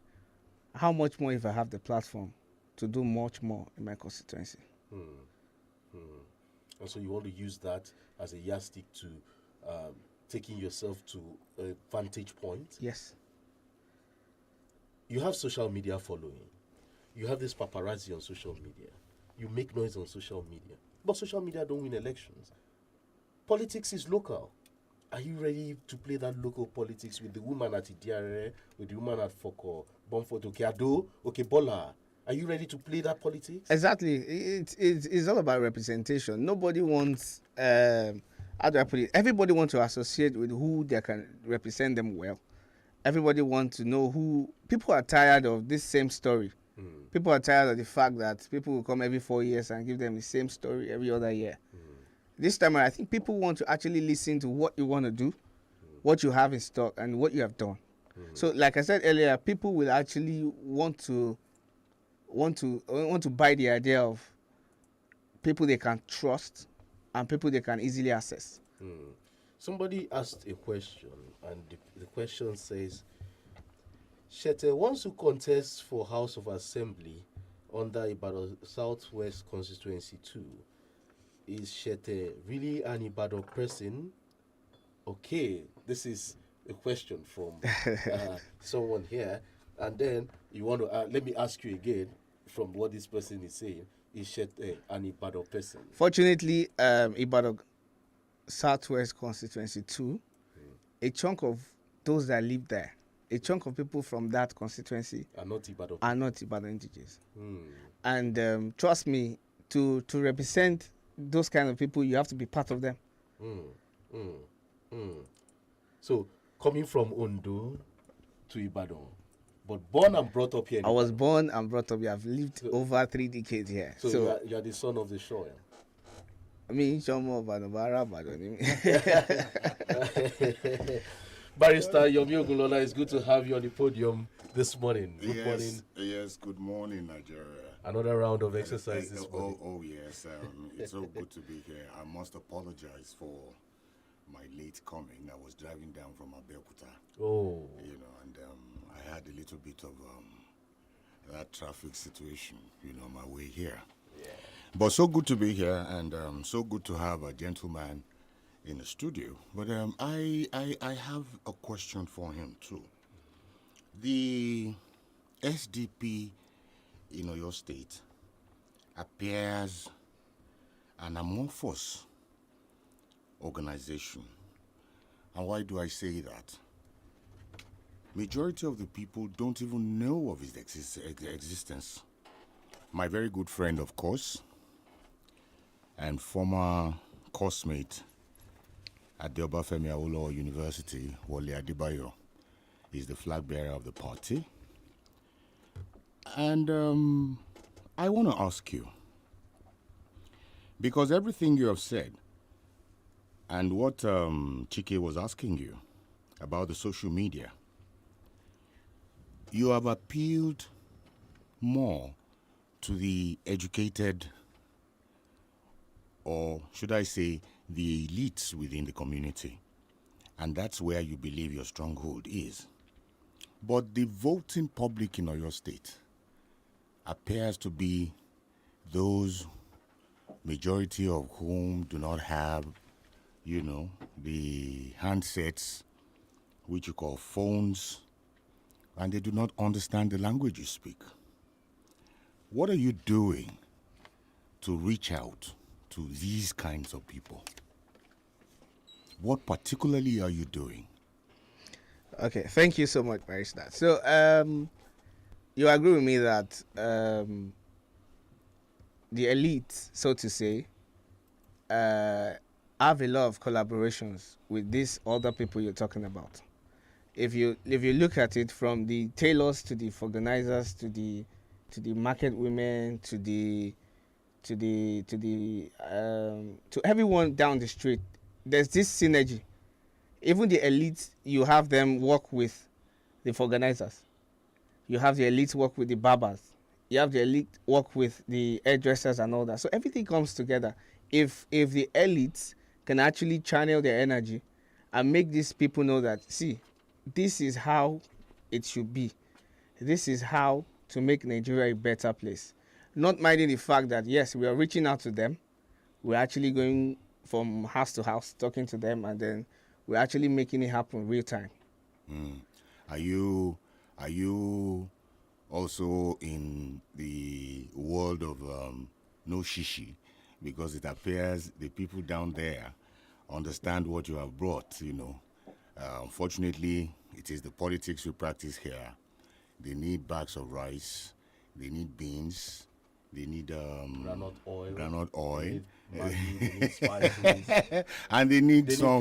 how much more if I have the platform to do much more in my constituency? And so you want to use that as a yardstick to taking yourself to a vantage point? Yes. You have social media following. You have this paparazzi on social media. You make noise on social media. But social media don't win elections. Politics is local. Are you ready to play that local politics with the woman at Idiare, with the woman at Foko, Bonfort, Okeado, Okebola? Are you ready to play that politics? Exactly. It's all about representation. Nobody wants, how do I put it? Everybody wants to associate with who they can represent them well. Everybody wants to know who. People are tired of this same story. People are tired of the fact that people will come every 4 years and give them the same story every other year. This time, I think people want to actually listen to what you want to do, what you have in stock, and what you have done. So, like I said earlier, people will actually want to buy the idea of people they can trust and people they can easily access. Somebody asked a question, and the question says, Shete wants to contest for House of Assembly under Ibadan Southwest Constituency 2. Is Shete really an Ibadan person? Okay, this is a question from someone here. And then you want to let me ask you again from what this person is saying. Is Shete an Ibadan person? Fortunately, Ibadan Southwest Constituency 2, a chunk of those that live there, a chunk of people from that constituency are not Ibadan indigenous. And trust me, to represent those kind of people, you have to be part of them. So, coming from Ondo to Ibadan, but born and brought up here. I was born and brought up here. I've lived over 3 decades here. So you are the son of the shore. Yeah? I mean, Barrister Yomi Ogunlola, it's good to have you on the podium this morning. Good morning. Yes, good morning, Nigeria. Another round of exercise this morning. Oh yes, it's so good to be here. I must apologize for my late coming. I was driving down from Abeokuta. Oh. And I had a little bit of that traffic situation, on my way here. Yeah. But so good to be here, and so good to have a gentleman in the studio. But I have a question for him too. The SDP in Oyo State appears an amorphous organization. And why do I say that? Majority of the people don't even know of its existence. My very good friend, of course, and former coursemate at the Obafemi Awolowo University, Wole Adebayo, is the flag bearer of the party. And I want to ask you, because everything you have said and what CHIKE was asking you about the social media, you have appealed more to the educated, or should I say, the elites within the community. And that's where you believe your stronghold is. But the voting public in Oyo State appears to be those majority of whom do not have, the handsets, which you call phones, and they do not understand the language you speak. What are you doing to reach out to these kinds of people? What particularly are you doing? Okay, thank you so much, Barrister. So, you agree with me that the elite, so to say, have a lot of collaborations with these other people you're talking about. If you look at it from the tailors to the organizers to the market women to everyone down the street, there's this synergy. Even the elite, you have them work with the organizers. You have the elite work with the barbers. You have the elite work with the hairdressers and all that. So everything comes together. If the elites can actually channel their energy and make these people know that, see, this is how it should be. This is how to make Nigeria a better place. Not minding the fact that, yes, we are reaching out to them. We're actually going from house to house, talking to them, and then we're actually making it happen real time. Are you also in the world of no shishi? Because it appears the people down there understand what you have brought, Unfortunately, it is the politics we practice here. They need bags of rice, they need beans, they need granite oil. They need spices. And they need some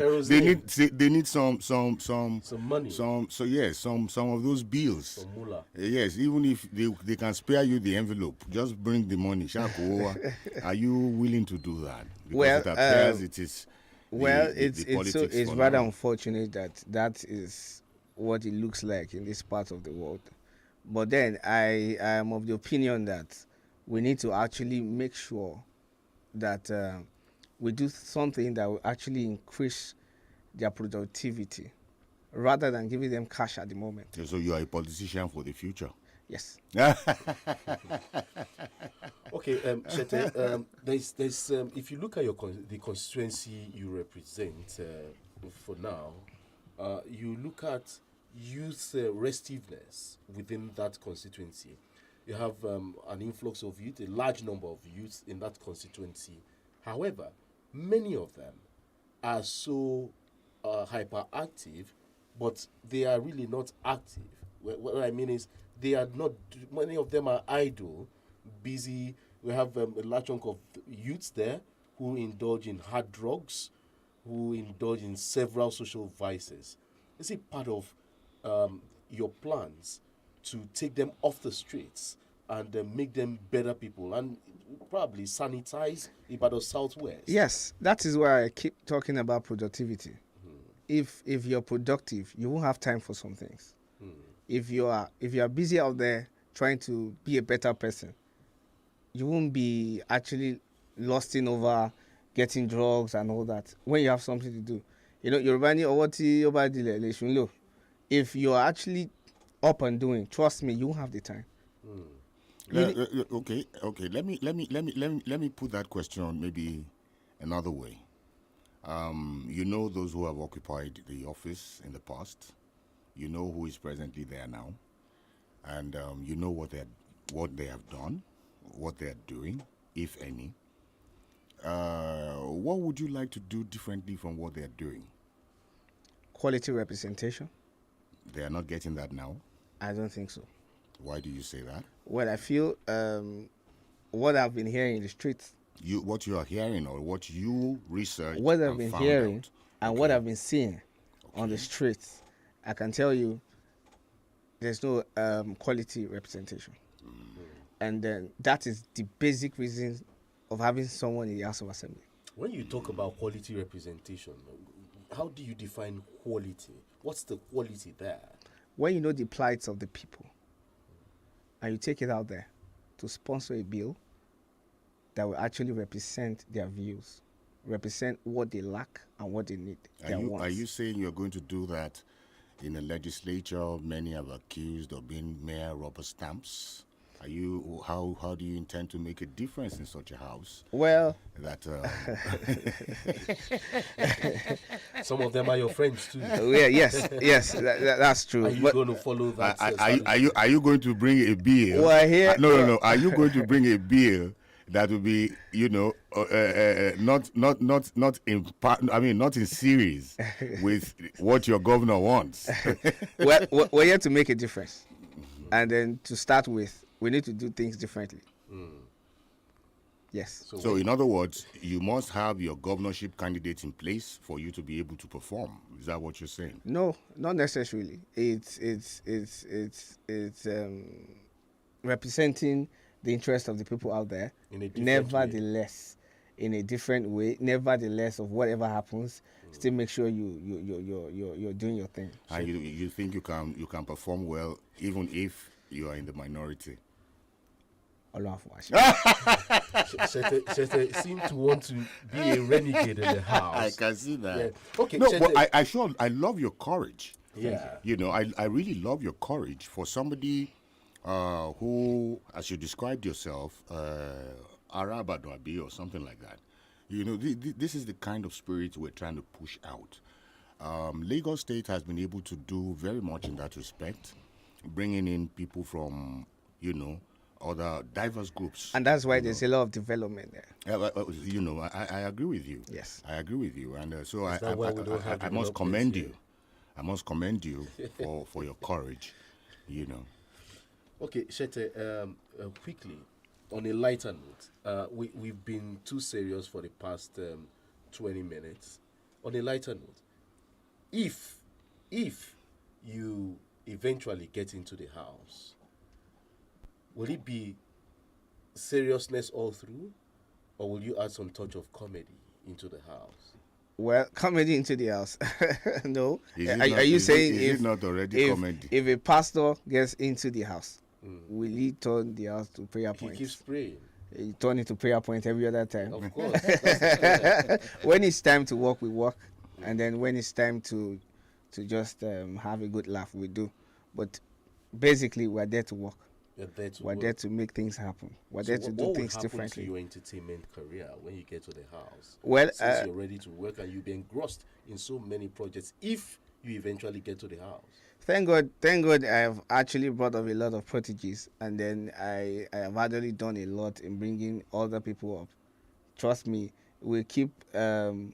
money. Some of those bills. Yes, even if they can spare you the envelope, just bring the money. Are you willing to do that? Because it appears it is. It's rather unfortunate that is what it looks like in this part of the world. But then I am of the opinion that we need to actually make sure that we do something that will actually increase their productivity rather than giving them cash at the moment. So you are a politician for the future? Yes. Okay, Chete, there's if you look at the constituency you represent for now, you look at youth restiveness within that constituency. You have an influx of youth, a large number of youth in that constituency. However, many of them are so hyperactive, but they are really not active. What I mean is, they are not. Many of them are idle, busy. We have a large chunk of youths there who indulge in hard drugs, who indulge in several social vices. Is it part of your plans to take them off the streets and make them better people and probably sanitize Ibadan Southwest? Yes, that is why I keep talking about productivity. If you're productive, you won't have time for some things. If you are busy out there trying to be a better person, you won't be actually lusting over getting drugs and all that when you have something to do. If you are actually up and doing, trust me, you won't have the time. Okay. Let me put that question maybe another way. Those who have occupied the office in the past. You know who is presently there now, and you know what they have done, what they are doing, if any. What would you like to do differently from what they are doing? Quality representation. They are not getting that now? I don't think so. Why do you say that? Well, I feel what I've been hearing in the streets. What you are hearing or what you research. What I've been hearing and what I've been seeing on the streets. I can tell you there's no quality representation. And then that is the basic reason of having someone in the House of Assembly. When you talk about quality representation, how do you define quality? What's the quality there? When you know the plights of the people and you take it out there to sponsor a bill that will actually represent their views, represent what they lack and what they need. Are you saying you're going to do that in a legislature many have accused of being mere rubber stamps? How do you intend to make a difference in such a house? Well, that some of them are your friends too. Yes, that's true. Are you going to follow that? Are you going to bring a bill? Well, here, no. Are you going to bring a bill that will be, not in part? I mean, not in series with what your governor wants. Well, we're here to make a difference, and then to start with, we need to do things differently. Yes. So in other words, you must have your governorship candidate in place for you to be able to perform. Is that what you're saying? No, not necessarily. It's representing the interest of the people out there. Nevertheless, in a different way. Nevertheless, of whatever happens, still make sure you're doing your thing. And you think you can perform well even if you are in the minority? Shete seem to want to be a renegade in the house. I can see that. Yeah. Okay. No, but I love your courage. Yeah. I really love your courage for somebody who, as you described yourself, Arabadwabi or something like that. This is the kind of spirit we're trying to push out. Lagos State has been able to do very much in that respect, bringing in people from, other diverse groups. And that's why there's a lot of development there. I agree with you. Yes. I agree with you. And so I must commend you. I must commend you for your courage, Okay, Shete, quickly, on a lighter note, we've been too serious for the past 20 minutes. On a lighter note, if you eventually get into the house, will it be seriousness all through, or will you add some touch of comedy into the house? Well, comedy into the house. No. Are you saying if not already comedy? If a pastor gets into the house, will he turn the house to prayer point? He keeps praying. He turn it to prayer point every other time. Of course. When it's time to work, we work, and then when it's time to just have a good laugh, we do. But basically, we're there to work. We're there to make things happen. We're there to do things differently. What will happen to your entertainment career when you get to the house? Well, since you're ready to work and you'll be engrossed in so many projects, if you eventually get to the house. Thank God I have actually brought up a lot of proteges, and then I have actually done a lot in bringing other people up. Trust me, we'll keep the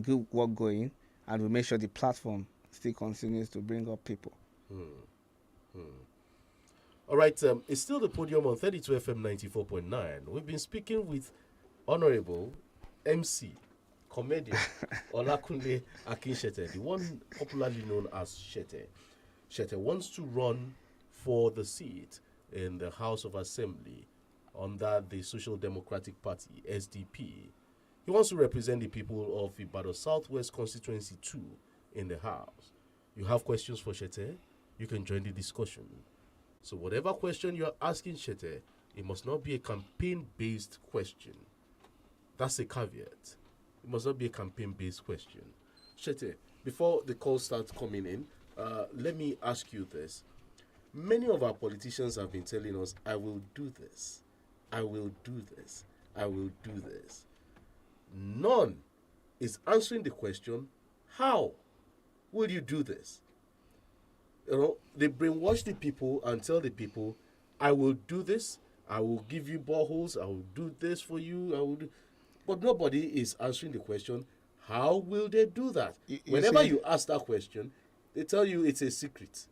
good work going, and we'll make sure the platform still continues to bring up people. All right, it's still the podium on 32 FM 94.9. We've been speaking with Honorable MC, comedian Olakunle Akinshete, the one popularly known as Shete. Shete wants to run for the seat in the House of Assembly under the Social Democratic Party, SDP. He wants to represent the people of Ibadan Southwest Constituency 2 in the House. You have questions for Shete? You can join the discussion. So whatever question you're asking Shete, it must not be a campaign-based question. That's a caveat. It must not be a campaign-based question. Shete, before the call starts coming in, let me ask you this. Many of our politicians have been telling us, I will do this, I will do this, I will do this. None is answering the question, how will you do this? They brainwash the people and tell the people, I will do this, I will give you boreholes, I will do this for you, but nobody is answering the question, how will they do that? Whenever you ask that question, they tell you it's a secret.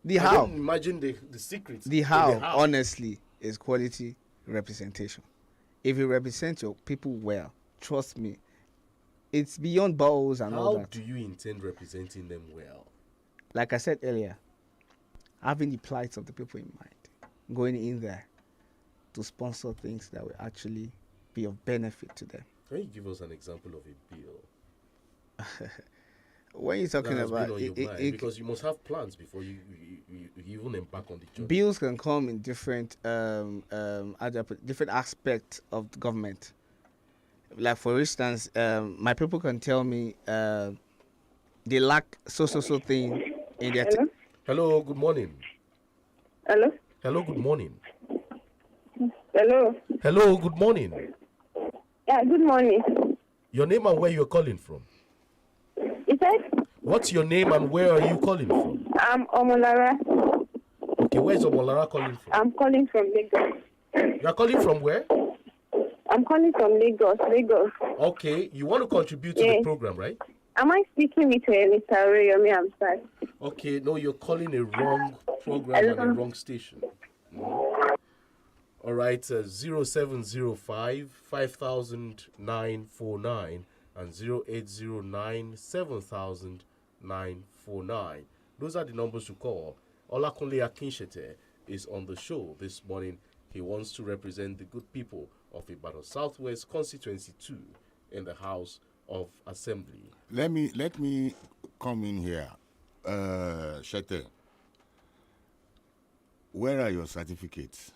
The how. Don't imagine the secret. The how, honestly, is quality representation. If you represent your people well, trust me, it's beyond boreholes and all that. How do you intend representing them well? Like I said earlier, having the plight of the people in mind, going in there to sponsor things that will actually be of benefit to them. Can you give us an example of a bill? When you're talking about it, because you must have plans before you even embark on the job. Bills can come in different different aspects of the government. Like for instance, my people can tell me they lack so thing in their. Hello, good morning. Hello. Hello, good morning. Hello. Hello, good morning. Yeah, good morning. Your name and where you're calling from? Is that? What's your name and where are you calling from? I'm Omolara. Okay, where's Omolara calling from? I'm calling from Lagos. You're calling from where? I'm calling from Lagos. Okay, you want to contribute to the program, right? Am I speaking with Mr. Areyomi? I'm sorry. Okay, no, you're calling a wrong program and a wrong station. All right, 0705 500949 and 0809 70949. Those are the numbers to call. Olakunle Akinshete is on the show this morning. He wants to represent the good people of Ibadan Southwest Constituency 2 in the House of Assembly. Let me come in here. Shete, where are your certificates?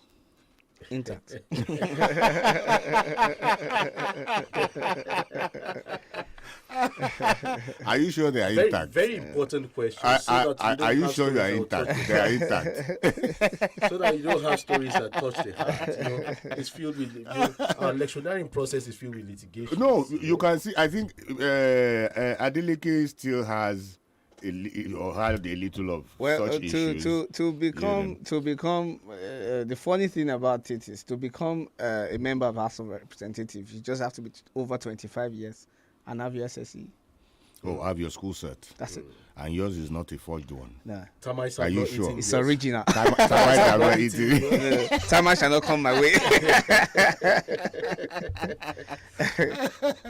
Intact. Are you sure they are intact? Very important question. Are you sure you are intact? They are intact. So that you don't have stories that touch the heart. It's filled with our electioneering process is filled with litigation. No, you can see. I think Adeleke still has or had a little of such issues. To become the funny thing about it is to become a member of House of Representatives, you just have to be over 25 years and have your SSE. Oh, have your school cert. That's it. And yours is not a forged one. No. Are you sure? It's original. Tamai shall not come my way.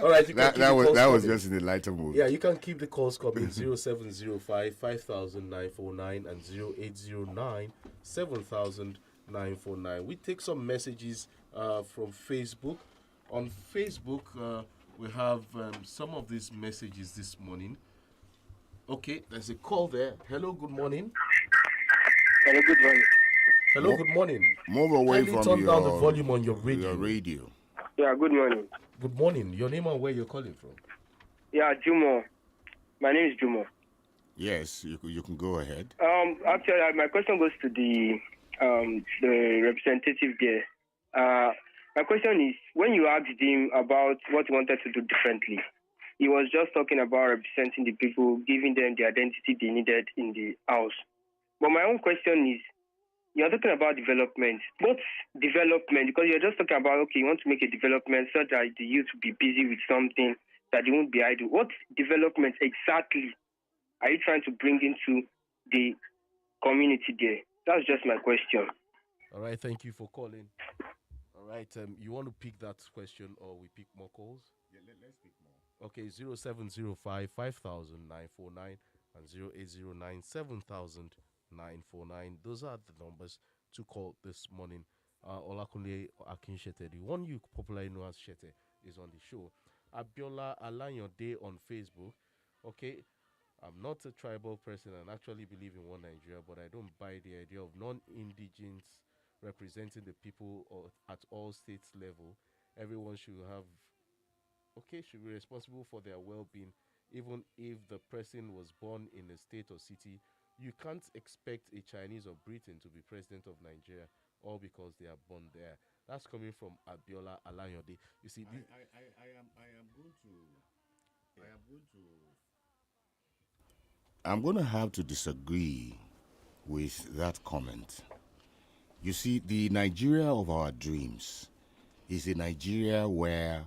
All right, that was just in the lighter mood. Yeah, you can keep the calls coming 0705 500949 and 0809 70949. We take some messages from Facebook. On Facebook, we have some of these messages this morning. Okay, there's a call there. Hello, good morning. Hello, good morning. Hello, good morning. Move away from turn down the volume on your radio. Yeah, good morning. Good morning. Your name and where you're calling from? Yeah, Jumo. My name is Jumo. Yes, you can go ahead. Actually, my question goes to the representative there. My question is, when you asked him about what he wanted to do differently, he was just talking about representing the people, giving them the identity they needed in the house. But my own question is, you're talking about development. What's development? Because you're just talking about, okay, you want to make a development so that the youth will be busy with something, that they won't be idle. What development exactly are you trying to bring into the community there? That's just my question. All right, thank you for calling. All right, you want to pick that question or we pick more calls? Yeah, let's pick more. Okay, 0705 500949 and 0809 70949. Those are the numbers to call this morning. Olakunle Akinshete, the one you popularly know as Shete, is on the show. Abiola Alayode on Facebook. Okay, I'm not a tribal person and actually believe in one Nigeria, but I don't buy the idea of non-indigens representing the people at all states level. Everyone should be responsible for their well-being, even if the person was born in a state or city. You can't expect a Chinese or Briton to be president of Nigeria all because they are born there. That's coming from Abiola Alayode. You see, I'm going to have to disagree with that comment. You see, the Nigeria of our dreams is a Nigeria where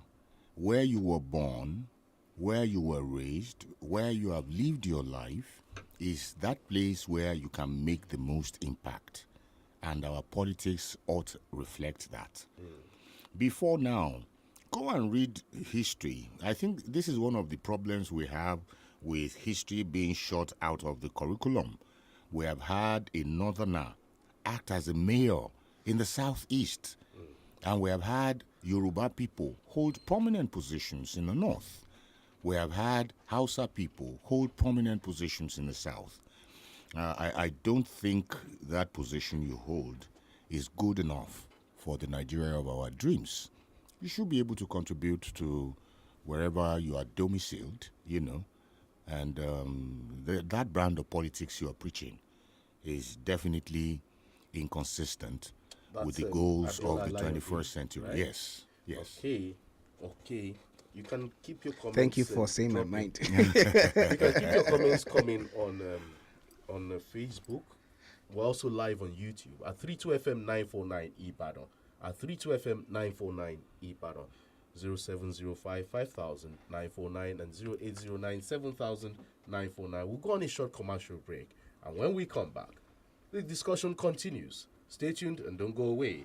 you were born, where you were raised, where you have lived your life, is that place where you can make the most impact. And our politics ought to reflect that. Before now, go and read history. I think this is one of the problems we have with history being shot out of the curriculum. We have had a northerner act as a mayor in the southeast, and we have had Yoruba people hold prominent positions in the north. We have had Hausa people hold prominent positions in the south. I don't think that position you hold is good enough for the Nigeria of our dreams. You should be able to contribute to wherever you are domiciled, and that brand of politics you are preaching is definitely inconsistent with the goals of the 21st century. Right? Yes. Okay. You can keep your comments. Thank you for saying my mind. You can keep your comments coming on Facebook. We're also live on YouTube at 32FM 949 Ibadan. At 32FM 949 Ibadan. 0705 5000 949 and 0809 7000 949. We'll go on a short commercial break. And when we come back, the discussion continues. Stay tuned and don't go away.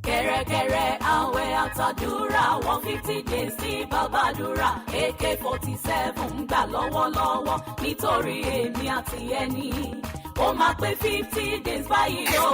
Kẹ̀rẹ̀kẹ̀rẹ̀ àwẹ̀ àtàdúrà 150 days ní bàbàdúrà AK-47 ń gbà lọ́wọ́lọ́wọ́ nítorí èmi àti ẹni ó máa pé 50 days báyìí o.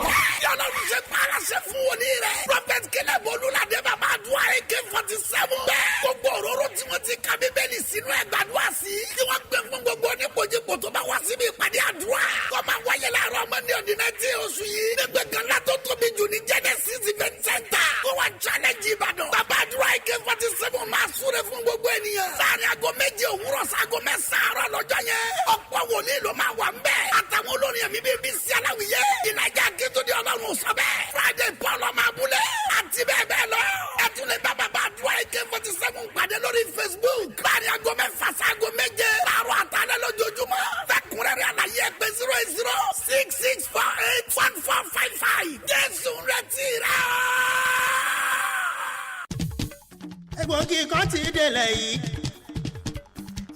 Ọlọ́run ṣe para ṣe fún òní rẹ̀. Prophet Caleb Olúládé bàbá àdúrà AK-47. Bẹ́ẹ̀ gbogbo òróró tí wọ́n ti ka Bíbélì sínú ẹ̀ gbàdúrà sí. Tí wọ́n gbé fún gbogbo oníkojúkò tó bá wá síbi ìpàdé àdúrà. Kọ́ máa wáyé láàárọ̀ Monday on the 19th oṣù yìí. Nígbè kan látó tóbi jù ní Genesis Event Center. Kó wá challenge Ìbàdàn. Bàbá àdúrà AK-47 máa súre fún gbogbo ènìyàn. Láàrin aago 7 òwúrọ̀ sáago 9 àárọ̀ lọ́jọ́ yẹn. Ọ̀pọ̀ wòlíì ló máa wà ń bẹ̀. Àtàwọn olórin ẹ̀mí bíi Bísí Aláwìyé. Ìlàjà Akétúndé Ọlọ́run sọ bẹ́ẹ̀. Friday Paul ọmọ abúlé. Àti bẹ́ẹ̀ bẹ́ẹ̀ lọ. Ẹ tún lè bá bàbá àdúrà AK-47 pàdé lórí Facebook. Láàrin aago 6 sáago 7. Láàárọ̀ àtàlẹ́ lójoojúmọ́. Fẹ́kúnrẹ́rẹ́ àlàyé ẹgbẹ́ 08066481455. Jésù retí rẹ̀. Egbògi kan ti délẹ̀ yìí.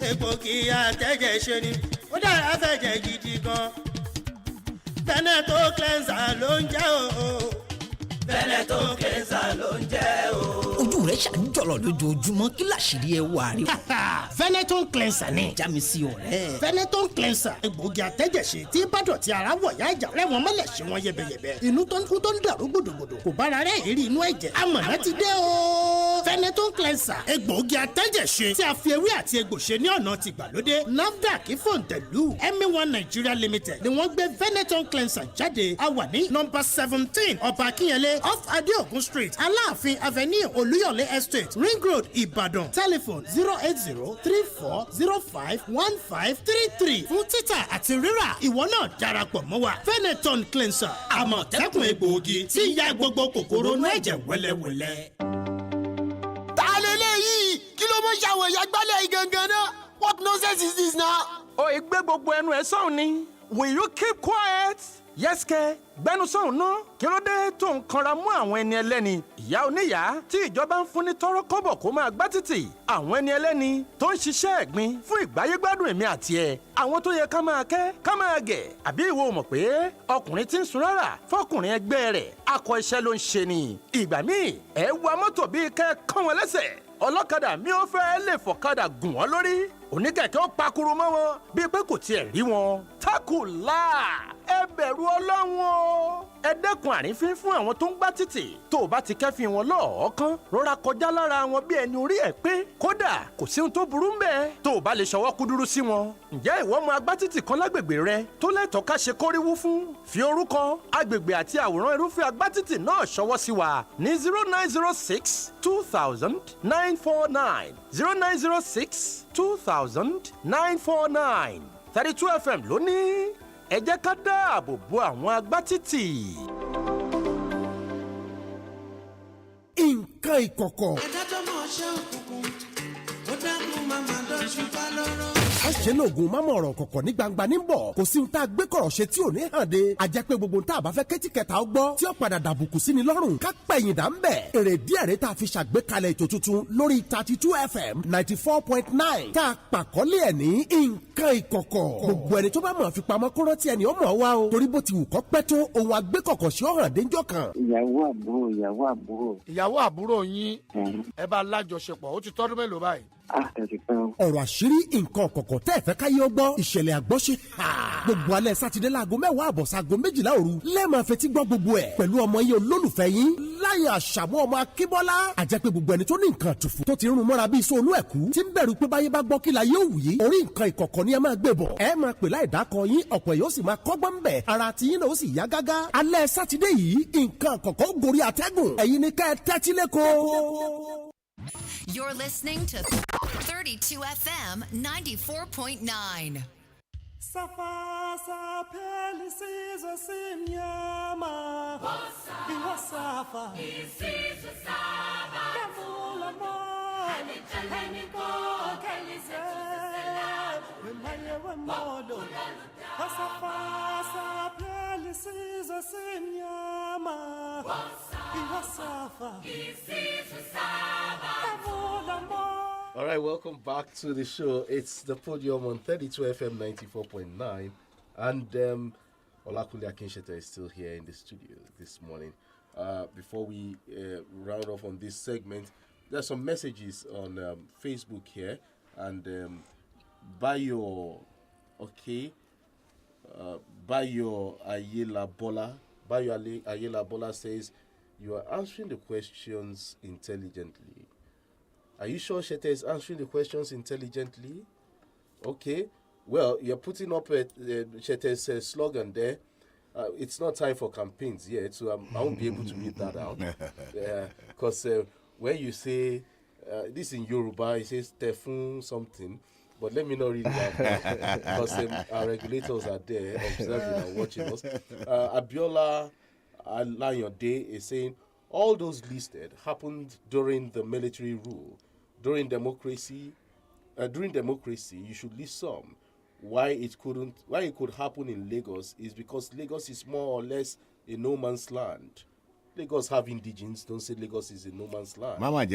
Egbògi àtẹ̀jẹ̀ ṣe ni. Ó dára fẹ̀jẹ̀ gidi gan. Veneto cleanser ló ń jẹ́ o. Veneto cleanser ló ń jẹ́ o. Ojú rẹ̀ ṣàǹjọ̀lọ̀ lójoojúmọ́ kí làṣírí ẹ wà rí o. Veneto cleanser ni. Já mi sí ọ̀rẹ́. Veneto cleanser. Egbògi àtẹ̀jẹ̀ṣe tí bádọ̀tí ara wọ̀ yá ìjà rẹ̀ wọ́n mọ́lẹ̀ ṣe wọ́n yẹbẹyẹbẹ. Inú tó ń kú tó ń dàrú gbòdògbòdò. Kò bára rẹ̀ èrí inú ẹ̀jẹ̀. Amọ̀nà ti dé o. Veneto cleanser. Egbògi àtẹ̀jẹ̀ṣe tí a fi ewé àti egbò ṣe ní ọ̀nà tìgbàlódé. NAFDAC Fòǹtẹ̀lù ME1 Nigeria Limited ni wọ́n gbé Veneto cleanser jáde. A wà ní nọ́mbà 17 Ọba Akínyẹlé off Adeogun Street Aláàfin Avenue Olúyọ̀lé Estate Ring Road Ìbàdàn. Telephone 08034051533 fún títà àti rírà. Ìwọ náà darapọ̀ mọ́ wa. Veneton cleanser àmọ̀tẹ́kùn egbòogi tí ń ya gbogbo kòkòrò inú ẹ̀jẹ̀ wẹ́lẹ́wẹ́lẹ́. Ta lélẹ́yìí kí ló mọ̀ ṣàwọn ìyá gbálẹ̀ yìí gangan náà? What nonsense is this now? Ó ìgbé gbogbo ẹnu ẹ̀ sọ̀hún ni. Will you keep quiet? Yes kẹ́ gbẹ́nu sọ̀hún ná. Kí ló dé tó ń kanra mú àwọn ẹni ẹlẹ́ni? Ìyá oníyàá tí ìjọba ń fún ní tọ́rọ́ kọ́bọ̀ kó máa gbá títì. Àwọn ẹni ẹlẹ́ni tó ń ṣiṣẹ́ ẹ̀gbin fún ìgbáyégbádùn èmi àti ẹ̀. Àwọn tó yẹ ká máa kẹ́ ká máa gẹ̀. Àbí ìwọ mọ̀ pé ọkùnrin tí ń sun rárá fọkùnrin ẹgbẹ́ rẹ̀ akọ iṣẹ́ ló ń ṣe ni. Ìgbà míì ẹ wa mọ́tò bíi kẹ́ kán wọn lẹ́sẹ̀. Ọlọ́kadà mi ò fẹ́ lè fọ̀kadà gùn wọ́n lórí. Oníkẹ̀kẹ́ ó pakuru mọ́ wọn bíi pé kò tiẹ̀ rí wọn. Tákùlá ẹ bẹ̀rù Ọlọ́run o. Ẹ dẹ́kun àrífín fún àwọn tó ń gbá títì. Tó o bá ti kẹ́fìn wọn lọ́ọ̀ọ́kán rọra kọjá lára wọn bí ẹni orí ẹ̀ pé. Kódà kò sí ohun tó burú ń bẹ̀. Tó o bá lè ṣọwọ́ kúdúrú sí wọn. Ǹjẹ́ ìwọ mọ agbátítì kan lágbègbè rẹ tó lẹ́tọ̀ọ́ ká ṣe kóríwú fún? Fi orúkọ, agbègbè àti àwòrán irúfẹ́ agbátítì náà ṣọwọ́ sí wa ní 0906 2000 949 0906 2000 949 32 FM ló ní ẹ jẹ́ ká dáàbò bo àwọn agbátítì. Nǹkan ìkọ̀kọ̀. Adájọ́ mọ̀ ṣẹ́ òkùnkùn, ó dákun màmá lọ́ṣù bá lọ́rọ́. Ó ṣe lóògùn mámọ̀ ọ̀rọ̀ kọ̀kọ̀ ní gbangba ní bọ̀. Kò sí ohun tá a gbé kọ̀rọ̀ ṣe tí ò ní hàn de. A jẹ́ pé gbogbo ohun tá a bá fẹ́ kétí kẹta ó gbọ́ tí ó padà dàbùkù sí ni lọ́rùn. Ká pẹ̀yìn dà ń bẹ̀. Èrè díẹ̀ rẹ̀ tá a fi ṣàgbékalẹ̀ ètò tuntun lórí 32 FM 94.9. Tá a pàkọ́lé ẹ̀ ní nǹkan ìkọ̀kọ̀. Gbogbo ẹni tó bá mọ̀ fi pamọ́ kó rántí ẹni ó mọ̀ wá o. Torí bó ti wù kó pẹ́ tó ohun agbékọ̀kọ̀ ṣe ó hàn déńjọ́ kan. Ìyàwó àbúrò yín ẹ bá lájọṣepọ̀ ó ti tọ́dún mélòó báyìí? Ọ̀rọ̀ àṣírí nǹkan kọ̀kọ̀ tẹ́ ẹ̀ fẹ́ káyé ó gbọ́ ìṣẹ̀lẹ̀ àgbọ́ṣe. Gbogbo alẹ́ sátidé láago 10 àbọ̀ sáago 12 òru lẹ́ẹ̀máa fetí gbọ́ gbogbo ẹ̀ pẹ̀lú ọmọ yín olólùfẹ́ yín Fọláyàn Àṣàmú ọmọ Akínbọ́lá. Àjẹpẹ́ gbogbo ẹni tó ní nǹkan àtùfù tó ti rún mọ́ra bíi sóònú ẹ̀kú tí ń bẹ̀rù pé báyé bá gbọ́ kí la yóò wù yí. Orí nǹkan ìkọ̀kọ̀ ni ẹ máa gbé bọ̀. Ẹ máa pè láì dákọ yín, ọ̀pọ̀ yóò sì máa kọ́gbọ́n ń bẹ̀. Ara ti yín náà ó sì yá gágá. Alẹ́ Sátidé yìí, nǹkan àkọ́kọ́ gorí àtẹ́gùn. Ẹ̀yin ni ká ẹ tẹ́tí lẹ́kọ̀ọ́. You're listening to 32 FM 94.9. Safa sapeli sizo simnyama Iwasafa Isizo saba Kavula mo Haniko kelize Wemaye wemodo Safa sapeli sizo simnyama Iwasafa Isizo saba Kavula mo. All right, welcome back to the show. It's the Podium on 32 FM 94.9. And Olakunle Akinshete is still here in the studio this morning. Before we round off on this segment, there's some messages on Facebook here. And Bayo Ayela Bola says, you are answering the questions intelligently. Are you sure Shete is answering the questions intelligently? Okay. Well, you're putting up Shete's slogan there. It's not time for campaigns yet, so I won't be able to read that out. Because when you say, this in Yoruba, it says Tefun something, but let me not read that because our regulators are there observing and watching us. Abiola Alayode is saying, all those listed happened during the military rule. During democracy, you should list some. Why it could happen in Lagos is because Lagos is more or less a no man's land. Lagos have indigents. Don't say Lagos is a no man's land. Mama,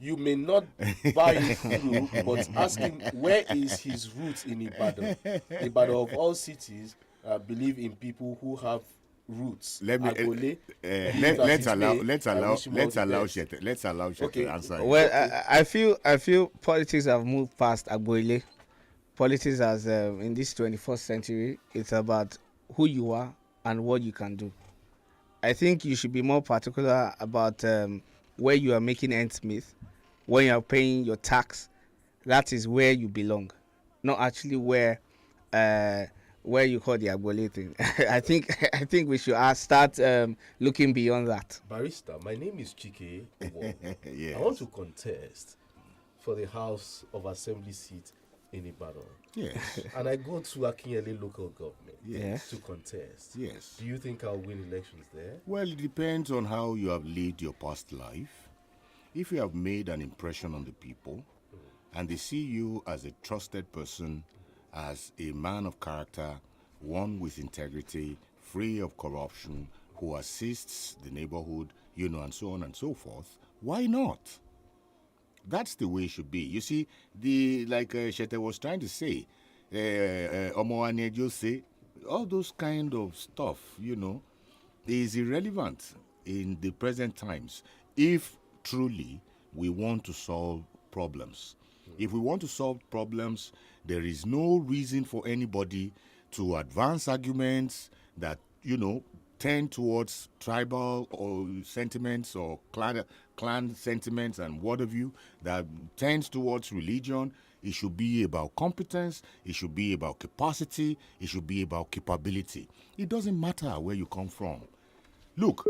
you may not buy it through, but ask him where is his roots in Ibadan. Ibadan of all cities believe in people who have roots. Let's allow Shete to answer. Well, I feel politics have moved past Agboile. Politics has in this 21st century, it's about who you are and what you can do. I think you should be more particular about where you are making ends meet, when you are paying your tax. That is where you belong, not actually where you call the Agbole thing. I think we should start looking beyond that. Barrister, my name is Chike. Yes. I want to contest for the House of Assembly seat in Ibadan. Yes. And I go to Akinyele local government to contest. Yes. Do you think I'll win elections there? Well, it depends on how you have lived your past life. If you have made an impression on the people and they see you as a trusted person, as a man of character, one with integrity, free of corruption, who assists the neighborhood, and so on and so forth, why not? That's the way it should be. You see, like Shete was trying to say, all those kind of stuff, is irrelevant in the present times if truly we want to solve problems. If we want to solve problems, there is no reason for anybody to advance arguments that, tend towards tribal or sentiments or clan sentiments and what have you, that tends towards religion. It should be about competence. It should be about capacity. It should be about capability. It doesn't matter where you come from. Look,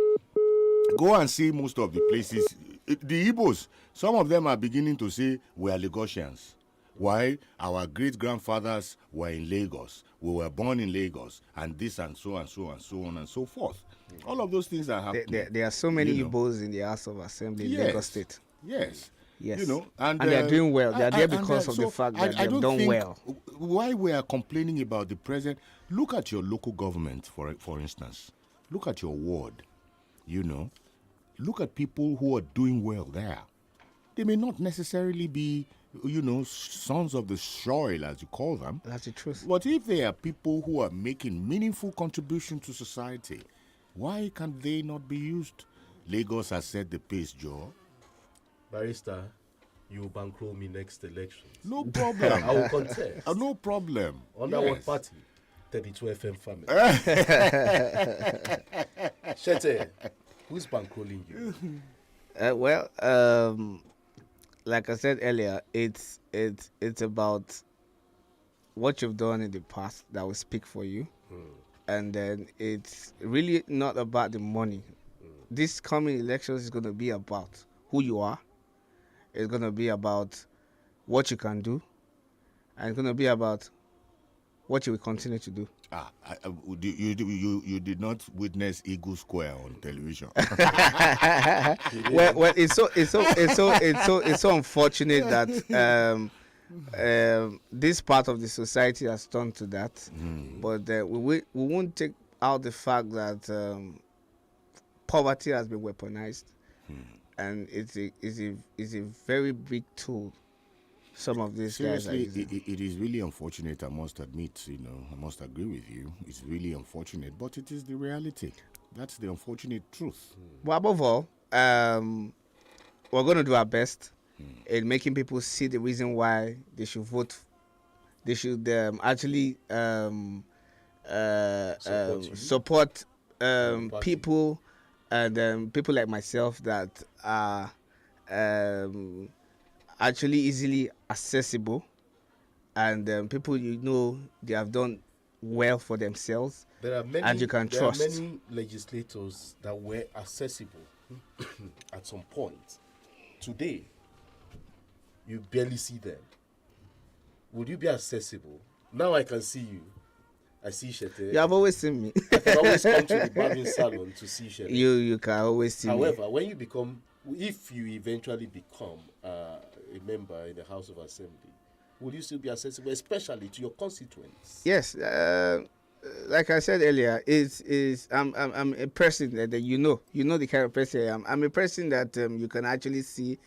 go and see most of the places. The Igbos, some of them are beginning to say we are Lagosians. Why? Our great-grandfathers were in Lagos. We were born in Lagos. And this and so and so and so on and so forth. All of those things are happening. There are so many Igbos in the House of Assembly in Lagos State. Yes. Yes. And they are doing well. They are there because of the fact that they have done well. Why we are complaining about the present, look at your local government, for instance. Look at your ward. Look at people who are doing well there. They may not necessarily be, sons of the soil, as you call them. That's the truth. But if they are people who are making meaningful contribution to society, why can they not be used? Lagos has set the pace, Joe. Barrister, you will bankroll me next election. No problem. I will contest. No problem. Under what party? 32 FM family. Shete, Who's bankrolling you? Well, like I said earlier, it's about what you've done in the past that will speak for you, and then it's really not about the money. This coming elections is going to be about who you are. It's going to be about what you can do, and it's going to be about what you will continue to do. You did not witness Eagle Square on television. well, it's so unfortunate that this part of the society has turned to that. But we won't take out the fact that poverty has been weaponized, and it's a very big tool. Some of these Seriously, guys are using. it is really unfortunate, I must admit, I must agree with you. It's really unfortunate, but it is the reality. That's the unfortunate truth. But above all, we're going to do our best in making people see the reason why they should vote. They should actually support people, and people like myself that are actually easily accessible, and people they have done well for themselves, There are many, and you can trust. There are many legislators that were accessible at some point. Today, you barely see them. Would you be accessible? Now I can see you. I see Shete. You have always seen me. I can always come to the barbing salon to see Shete. You can always see me. However, when you become, if you eventually become a member in the House of Assembly, will you still be accessible, especially to your constituents? Yes, like I said earlier, I'm a person that you know the kind of person I am. I'm a person that you can actually see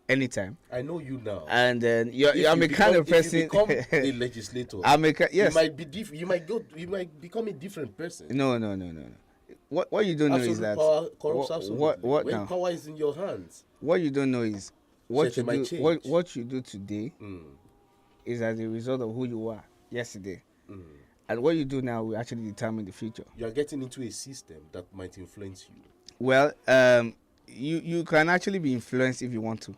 anytime. I know you now, and then I'm a kind of person. If you become a legislator, yes. You might become a different person. No. What you don't know is that power corrupts absolutely. What when now? Power is in your hands. What you don't know is what you do. Change. What you do today is as a result of who you were yesterday, and what you do now will actually determine the future. You are getting into a system that might influence you. Well, you can actually be influenced if you want to.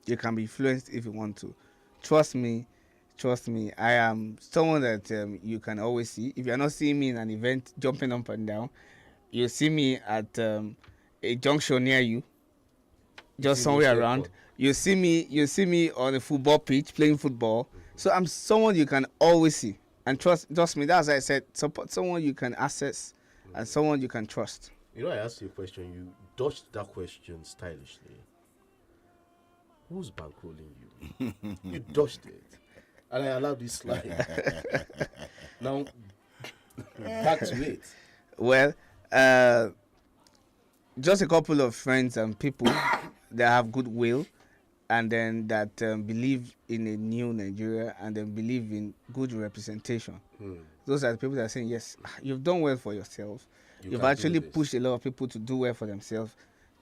You can be influenced if you want to. Trust me. I am someone that you can always see. If you're not seeing me in an event jumping up and down, you see me at a junction near you, just somewhere around. You see me on a football pitch playing football. So I'm someone you can always see. And trust me, that's why I said support someone you can access and someone you can trust. I asked you a question, you dodged that question stylishly. Who's bankrolling you? You dodged it. And I allowed this slide. Now, back to it. Well, just a couple of friends and people that have goodwill, and then that believe in a new Nigeria, and then believe in good representation. Those are the people that are saying, yes, you've done well for yourself. You've actually pushed a lot of people to do well for themselves.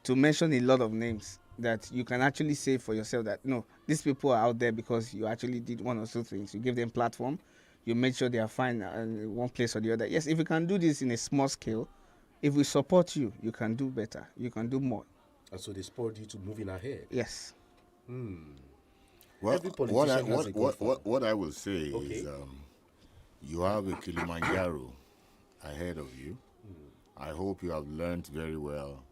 To mention a lot of names that you can actually say for yourself that, no, these people are out there because you actually did one or two things. You give them platform. You make sure they are fine in one place or the other. Yes, if you can do this in a small scale, if we support you, you can do better. You can do more. And so they spurred you to moving ahead. Yes. Well, what I will say is you have a Kilimanjaro ahead of you. I hope you have learned very well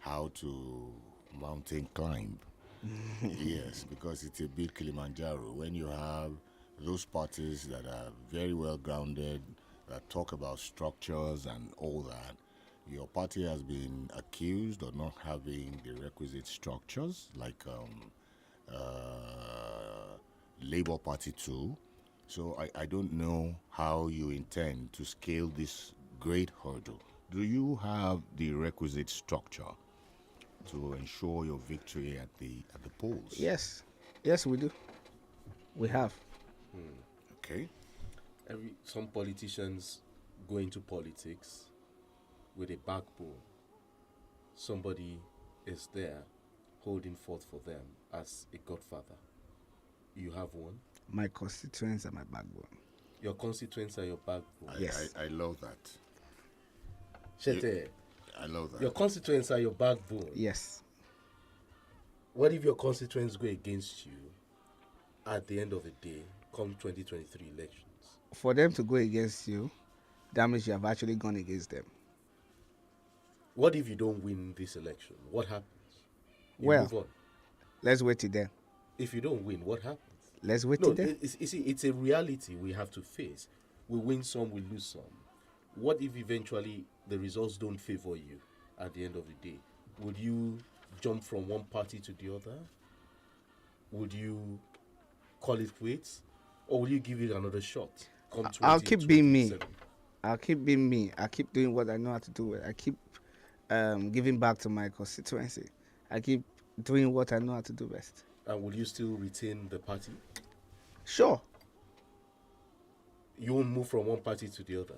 how to mountain climb. Yes, because it's a big Kilimanjaro. When you have those parties that are very well grounded, that talk about structures and all that, your party has been accused of not having the requisite structures, like Labour Party too. So I don't know how you intend to scale this great hurdle. Do you have the requisite structure to ensure your victory at the polls? Yes, we do. We have. Okay. Some politicians go into politics with a backbone. Somebody is there holding forth for them as a godfather. You have one? My constituents are my backbone. Your constituents are your backbone? Yes. I love that. Shete, I love that. Your constituents are your backbone. Yes. What if your constituents go against you at the end of the day, come 2023 elections? For them to go against you, that means you have actually gone against them. What if you don't win this election? What happens? You Well, move on. Let's wait till then. If you don't win, what happens? Let's wait till then. It's a reality we have to face. We win some, we lose some. What if eventually the results don't favor you at the end of the day? Would you jump from one party to the other? Would you call it quits? Or will you give it another shot? I'll keep being me. I'll keep being me. I keep doing what I know how to do. I keep giving back to my constituency. I keep doing what I know how to do best. And will you still retain the party? Sure. You won't move from one party to the other?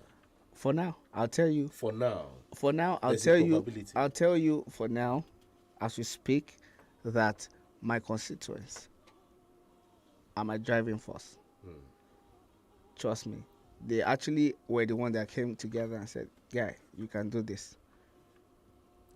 For now, I'll tell you. For now? For now, I'll tell you for now, as we speak, that my constituents are my driving force. Trust me. They actually were the one that came together and said, "Guy, you can do this."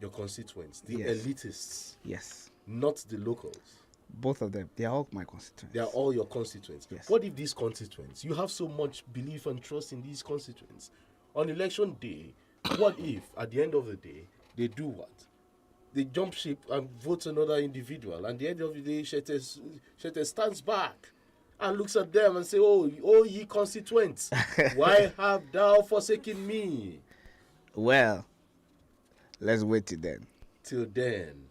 Your constituents, the Yes. elitists. Yes. Not the locals. Both of them. They are all my constituents. They are all your constituents. Yes. What if these constituents, you have so much belief and trust in these constituents, on election day, what if, at the end of the day, they do what? They jump ship and vote another individual, and at the end of the day, Shete stands back and looks at them and say, oh ye constituents, why have thou forsaken me? Well, let's wait till then. Till then.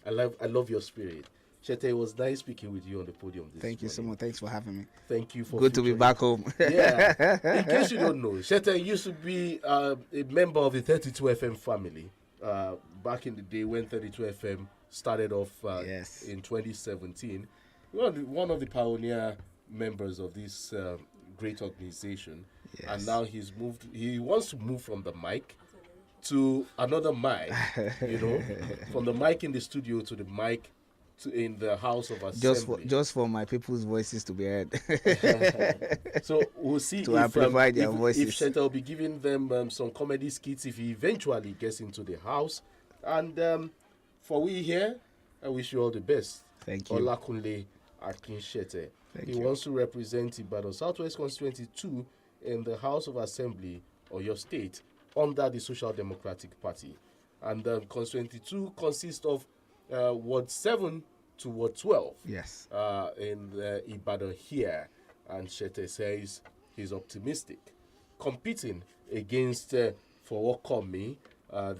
I love your spirit. Shete, it was nice speaking with you on the podium this Thank you so much. Thanks for having me. Thank you for Good to be back home. Yeah. In case you don't know, Shete used to be a member of the 32 FM family back in the day when 32 FM started off in 2017. One of the pioneer members of this great organization. Yes. And now he wants to move from the mic to another mic, from the mic in the studio to the mic in the House of Assembly. Just for my people's voices to be heard. So we'll see to amplify their voices. If Shete will be giving them some comedy skits if he eventually gets into the House. And for we here, I wish you all the best. Thank you. Olakunle Akinshete. He wants to represent Ibadan Southwest Constituency 2 in the House of Assembly or your state under the Social Democratic Party. And Constituency 2 consists of Ward 7 to Ward 12. Yes. In Ibadan here. And Shete says he's optimistic. Competing against Fowokomi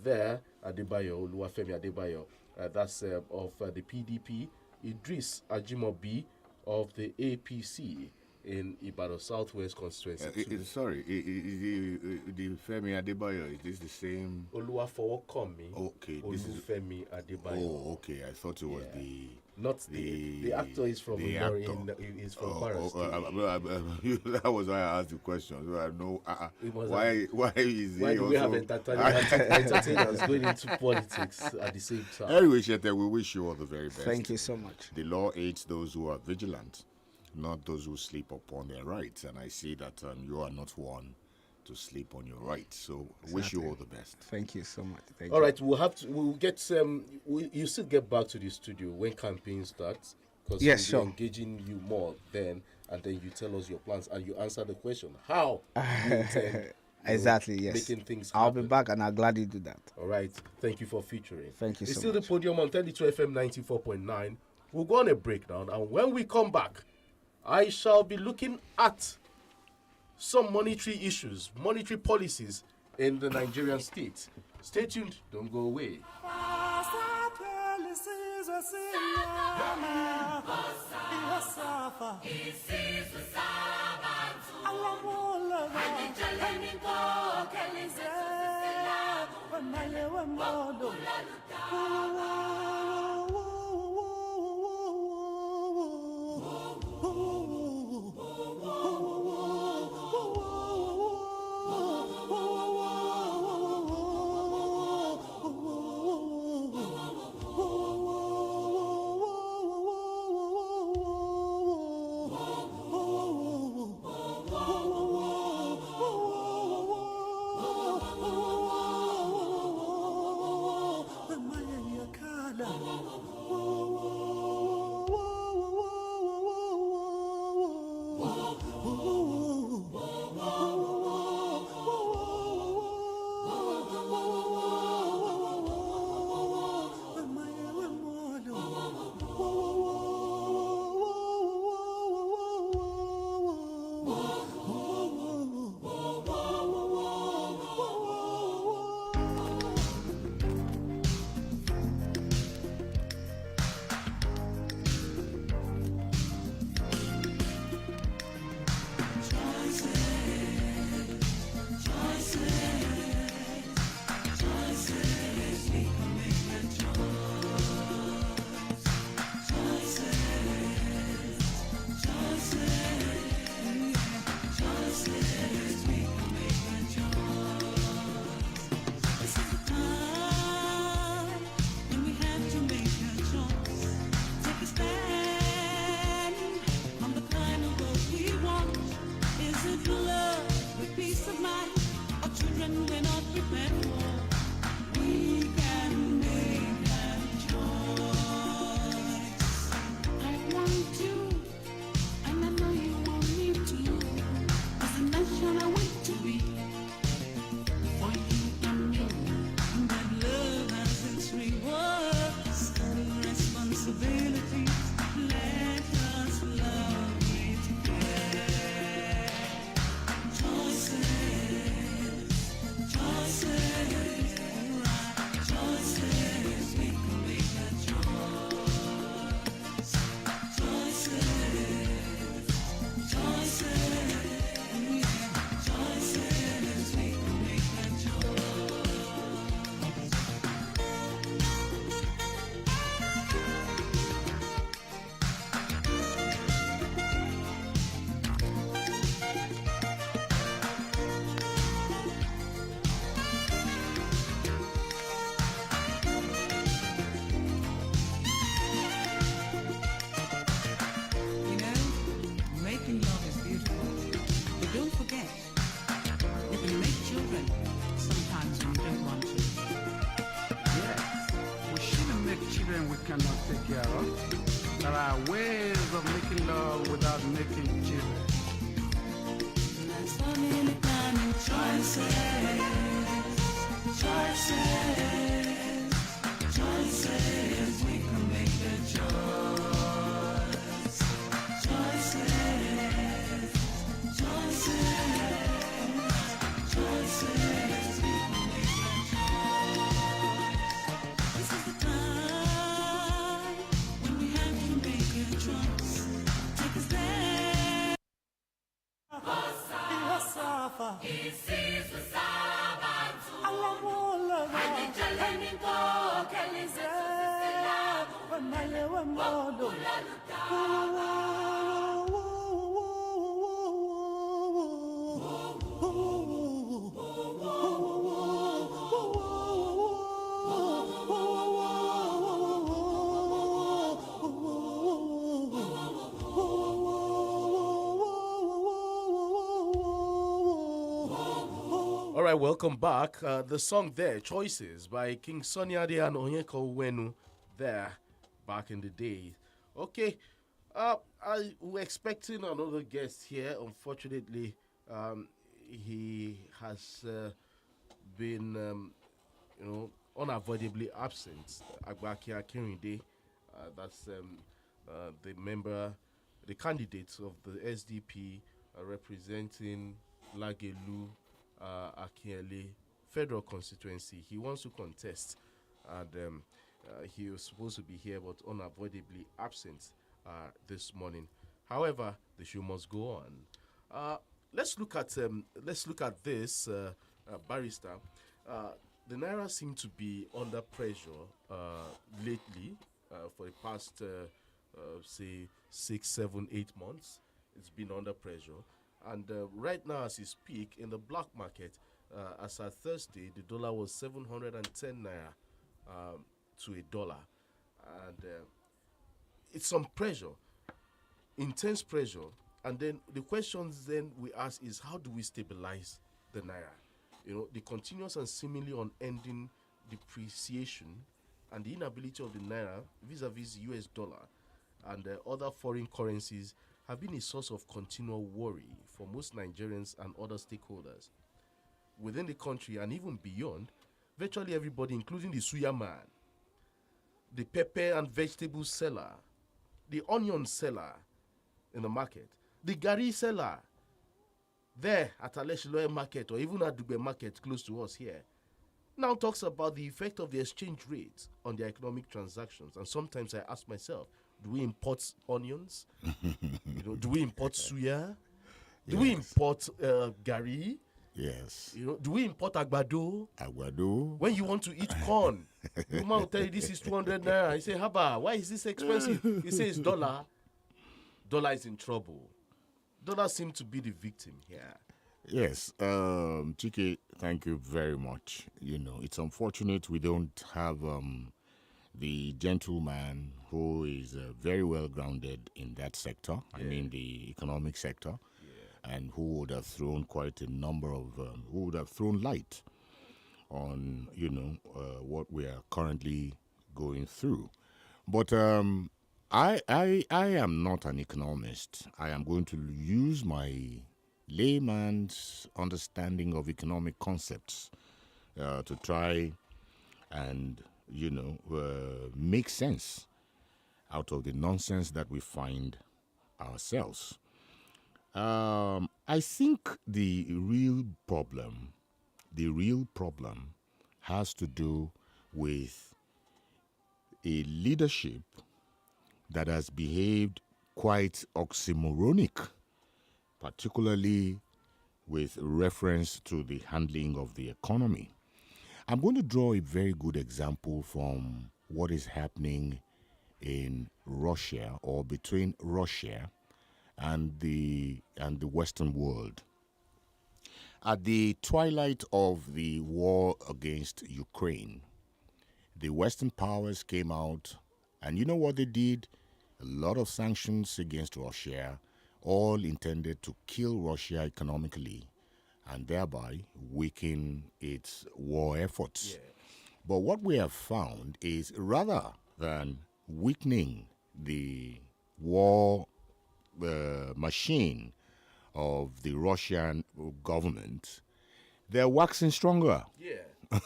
there, Adebayo, Oluwafemi Adebayo, that's of the PDP, Idris Ajimobi of the APC in Ibadan Southwest Constituency. Sorry, the Femi Adebayo, is this the same? Oluwafowokomi. Okay, Olufemi Adebayo. Oh, okay. I thought it was the. Not the actor is from is from Paris. That was why I asked the question. So I know why is he? Why do we have entertainers going into politics at the same time? Anyway, Shete, we wish you all the very best. Thank you so much. The law aids those who are vigilant, not those who sleep upon their rights. And I see that you are not one to sleep on your rights. So wish you all the best. Thank you so much. All right, we'll get you still get back to the studio when campaign starts, because we'll be engaging you more then, and then you tell us your plans and you answer the question how you intend exactly making things happen. I'll be back and I'll gladly do that. All right, thank you for featuring. Thank you it's so still much. The Podium on 32 FM 94.9. We'll go on a break now, and when we come back, I shall be looking at some monetary issues, monetary policies in the Nigerian state. Stay tuned, don't go away. got ways of making love without making children. There's so many kind of choices, choices. We can make the choice. Choices. We can make the choice. This is the time when we have to make a choice. Take a stand. All right, welcome back. The song there, Choices, by King Sunny Ade and Onyeka Onwenu, there, back in the day. Okay, we're expecting another guest here. Unfortunately, he has been, unavoidably absent. Agbaki Akinrinde, that's the candidate of the SDP representing Lagelu Akinyele Federal Constituency. He wants to contest, and he was supposed to be here but unavoidably absent this morning. However, the show must go on. Let's look at this, barrister. The naira seemed to be under pressure lately for the past, say, 6, 7, 8 months. It's been under pressure. And right now, as we speak, in the black market, as at Thursday, the dollar was 710 naira to a dollar. And it's some pressure, intense pressure. And then the questions then we ask is, how do we stabilize the naira? The continuous and seemingly unending depreciation and the inability of the naira vis-a-vis US dollar and other foreign currencies have been a source of continual worry for most Nigerians and other stakeholders. Within the country and even beyond, virtually everybody, including the suya man, the pepper and vegetable seller, the onion seller in the market, the gari seller there at Aleshiloe market or even at Dugbe market close to us here, now talks about the effect of the exchange rate on their economic transactions. And sometimes I ask myself, do we import onions? Do we import suya? Do we import gari? Yes. Do we import agbado? Agbado. When you want to eat corn, the woman will tell you this is 200 naira. You say, Haba, why is this expensive? He says dollar. Dollar is in trouble. Dollar seems to be the victim here. Yes, Chike, thank you very much. It's unfortunate we don't have the gentleman who is very well grounded in that sector. Yeah. I mean, the economic sector, and who would have thrown quite a number of, who would have thrown light on, what we are currently going through. But I am not an economist. I am going to use my layman's understanding of economic concepts to try and make sense out of the nonsense that we find ourselves. I think the real problem has to do with a leadership that has behaved quite oxymoronic, particularly with reference to the handling of the economy. I'm going to draw a very good example from what is happening in Russia, or between Russia and the Western world. At the twilight of the war against Ukraine, the Western powers came out, and you know what they did? A lot of sanctions against Russia, all intended to kill Russia economically and thereby weaken its war efforts. Yeah. But what we have found is, rather than weakening the war machine of the Russian government, they're waxing stronger. Yeah.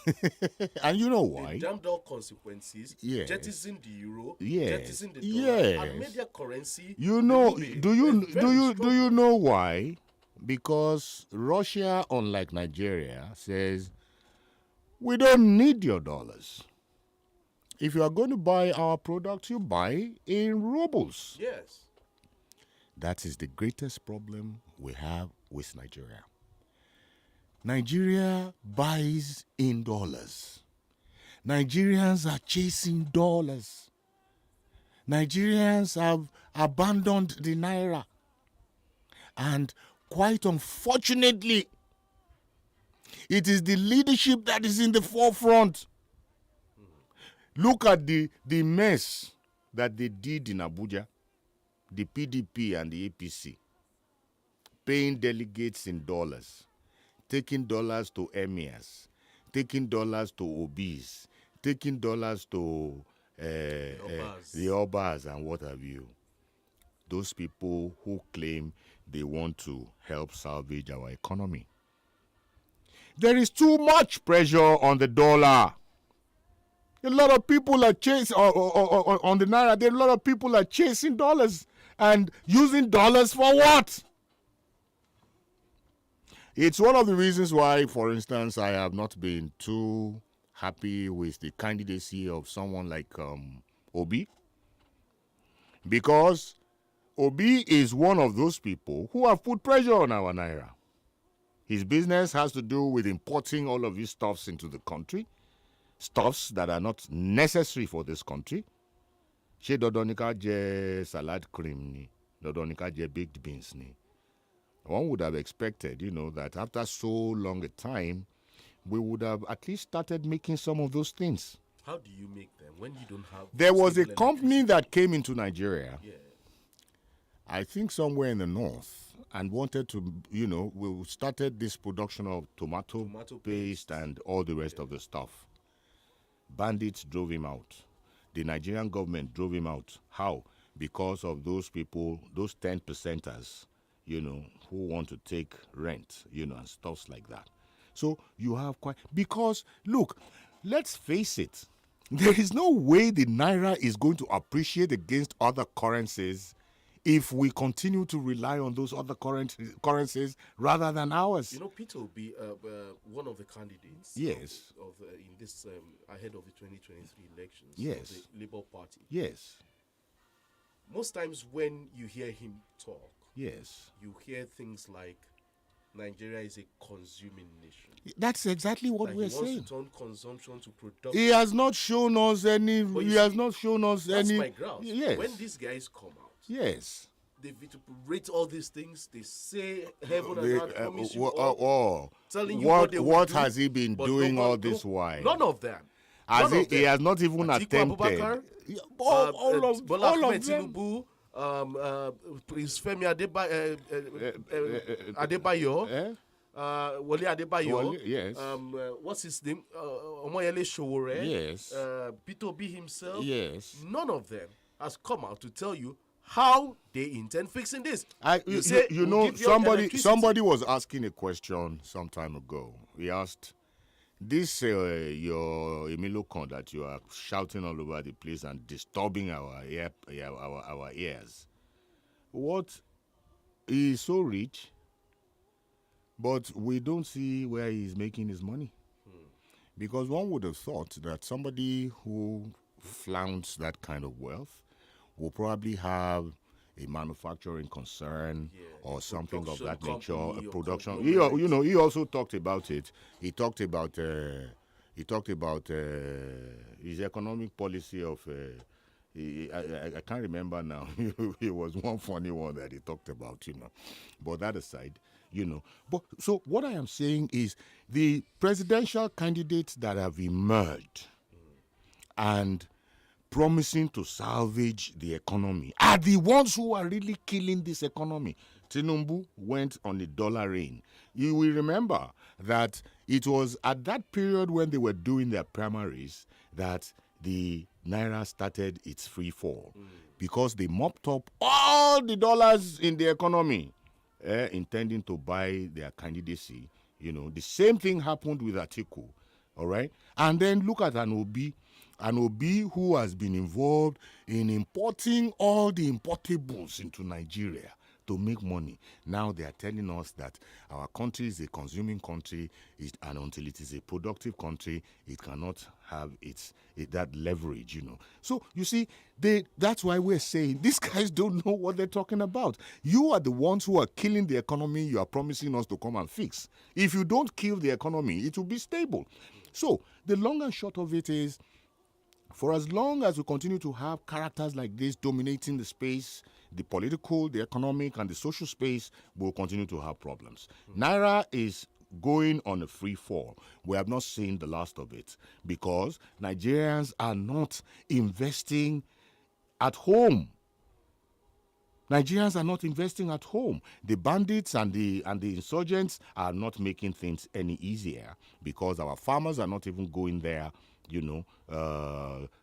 And you know why? They damned all consequences, Yes. jettisoned the euro, Yes. jettisoned the dollar, Yes. and made their currency. You know, renminbi. do you They're very do you know why? Because Russia, unlike Nigeria, says we don't need your dollars. If you are going to buy our products, you buy in rubles. Yes. That is the greatest problem we have with Nigeria. Nigeria buys in dollars. Nigerians are chasing dollars. Nigerians have abandoned the naira. And quite unfortunately, it is the leadership that is in the forefront. Look at the mess that they did in Abuja, the PDP and the APC, paying delegates in dollars, taking dollars to emirs, taking dollars to OBs, taking dollars to the Obas and what have you. Those people who claim they want to help salvage our economy. There is too much pressure on the dollar. A lot of people are chasing on the naira. There are a lot of people are chasing dollars and using dollars for what? It's one of the reasons why, for instance, I have not been too happy with the candidacy of someone like Obi, because Obi is one of those people who have put pressure on our naira. His business has to do with importing all of these stuffs into the country, stuffs that are not necessary for this country. Ṣé dandan ni ká jẹ salad cream ni? Dandan ni ká jẹ baked beans ni? One would have expected, that after so long a time, we would have at least started making some of those things. How do you make them when you don't have? There was a stable company that came into Nigeria, Yeah. I think somewhere in the north, and wanted to, we started this production of tomato paste and all the rest of the stuff. Bandits drove him out. The Nigerian government drove him out. How? Because of those people, those 10%ers, who want to take rent, and stuff like that. So you have because look, let's face it, there is no way the naira is going to appreciate against other currencies if we continue to rely on those other currencies rather than ours. Peter will be one of the candidates. Yes. In this ahead of the 2023 elections. Yes. Of the Labour Party. Yes. Most times when you hear him talk, yes, you hear things like Nigeria is a consuming nation. That's exactly what we're He saying. wants to turn consumption to production. He has not shown us any. But He you has see, not shown us that's any. my grouse. Yes. When these guys come out, Yes. they rate all these things. They say heaven They- and earth promise you all, telling you what what they will what do, has he been but doing nobody- all this while? None of them. Has None of he them. has not even Atiku attempted. Abubakar, Bola all Ahmed of them. Tinubu, Prince Femi Adebayo, Wole Adebayo, Wole, yes. What's his name? Omoyele Sowore, Yes. Peter Obi himself. Yes. None of them has come out to tell you how they intend fixing this. You say, you we'll know, give you electricity. somebody was asking a question some time ago. He asked, "This your Emilocon that you are shouting all over the place and disturbing our ears. What? He is so rich, but we don't see where he is making his money." Because one would have thought that somebody who flaunts that kind of wealth will probably have a manufacturing concern or something of that nature, a production. He also talked about it. He talked about his economic policy of. I can't remember now. It was one funny one that he talked about, But that aside, But so what I am saying is the presidential candidates that have emerged and promising to salvage the economy are the ones who are really killing this economy. Tinubu went on a dollar reign. You will remember that it was at that period when they were doing their primaries that the naira started its free fall. because they mopped up all the dollars in the economy, intending to buy their candidacy. You know, the same thing happened with Atiku, all right? And then look at an Obi who has been involved in importing all the importables into Nigeria to make money. Now they are telling us that our country is a consuming country, and until it is a productive country, it cannot have that leverage, you know. So you see, that's why we're saying these guys don't know what they're talking about. You are the ones who are killing the economy you are promising us to come and fix. If you don't kill the economy, it will be stable. So the long and short of it is, for as long as we continue to have characters like this dominating the space, the political, the economic, and the social space, we'll continue to have problems. Naira is going on a free fall. We have not seen the last of it because Nigerians are not investing at home. Nigerians are not investing at home. The bandits and the insurgents are not making things any easier because our farmers are not even going there, you know,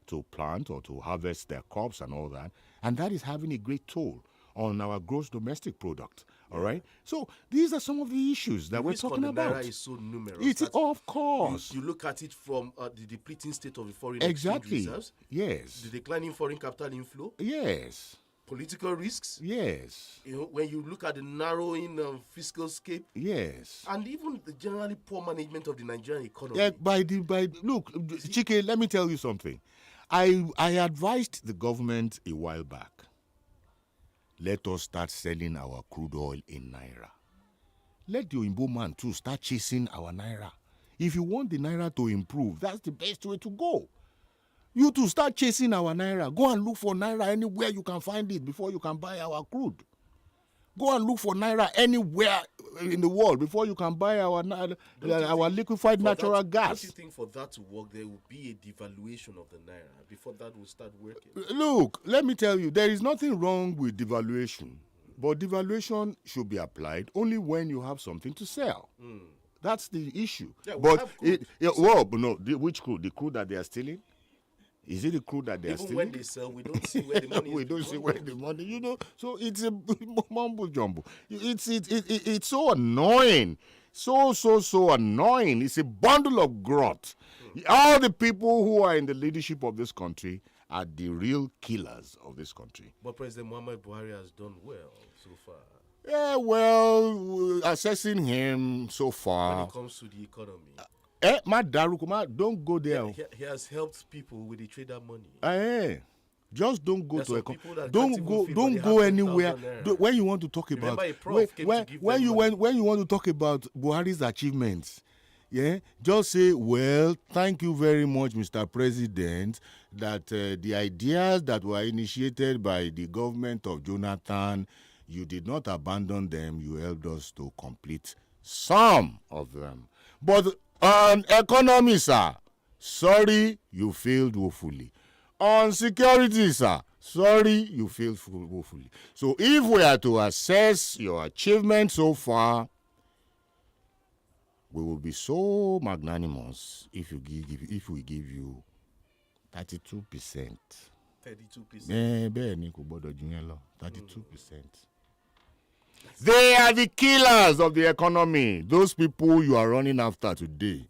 to plant or to harvest their crops and all that. And that is having a great toll on our gross domestic product. All right? So these are some of the issues that we're talking about. The Naira is so numerous. It's, of course. You look at it from the depleting state of the foreign Exactly. exchange reserves. Yes. The declining foreign capital inflow. Yes. Political risks. Yes. You know, when you look at the narrowing fiscal scape. Yes. And even the generally poor management of the Nigerian economy. Yeah, look, Chike, let me tell you something. I advised the government a while back. Let us start selling our crude oil in Naira. Let the Oyinbo man too start chasing our Naira. If you want the Naira to improve, that's the best way to go. You too start chasing our Naira. Go and look for Naira anywhere you can find it before you can buy our crude. Go and look for Naira anywhere in the world before you can buy our liquefied natural gas. Don't you think for that to work, there will be a devaluation of the Naira before that will start working? Look, let me tell you, there is nothing wrong with devaluation. But devaluation should be applied only when you have something to sell. That's the issue. Yeah, but which crude? The crude that they are stealing? Is it the crude that they are stealing? Even when they sell, we don't see where the money is. We don't see where the money, you know. So it's a mumbo jumbo. It's so annoying. So annoying. It's a bundle of grot. All the people who are in the leadership of this country are the real killers of this country. But President Muhammad Buhari has done well so far. Yeah, well, assessing him so far. When it comes to the economy. Don't go there. He has helped people with the trader money. Just don't go to don't go anywhere. When you want to talk about when you want to talk about Buhari's achievements, just say, well, thank you very much, Mr. President, that the ideas that were initiated by the government of Jonathan, you did not abandon them. You helped us to complete some of them. But on economy, sir, sorry, you failed woefully. On security, sir, sorry, you failed woefully. So if we are to assess your achievement so far, we will be so magnanimous if we give you 32%. 32%. 32%. They are the killers of the economy. Those people you are running after today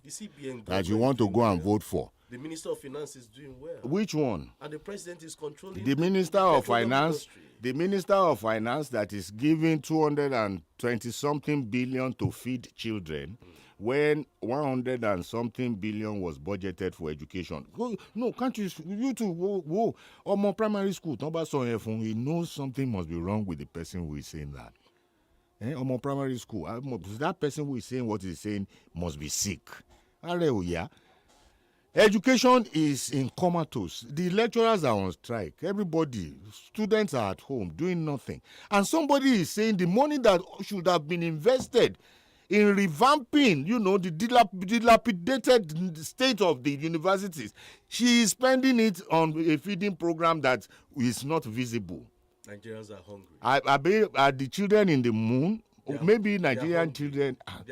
that you want to go and vote for. The Minister of Finance is doing well. Which one? And the President is controlling the Minister of Finance. The Minister of Finance that is giving 220-something billion to feed children when 100 and something billion was budgeted for education. No, can't you two whoa. Or more primary school, he knows something must be wrong with the person who is saying that. Or more primary school, that person who is saying what he's saying must be sick. Education is in comatose. The lecturers are on strike. Everybody, students are at home doing nothing. And somebody is saying the money that should have been invested in revamping, the dilapidated state of the universities, she is spending it on a feeding program that is not visible. Nigerians are hungry. Are the children in the moon? Maybe Nigerian children are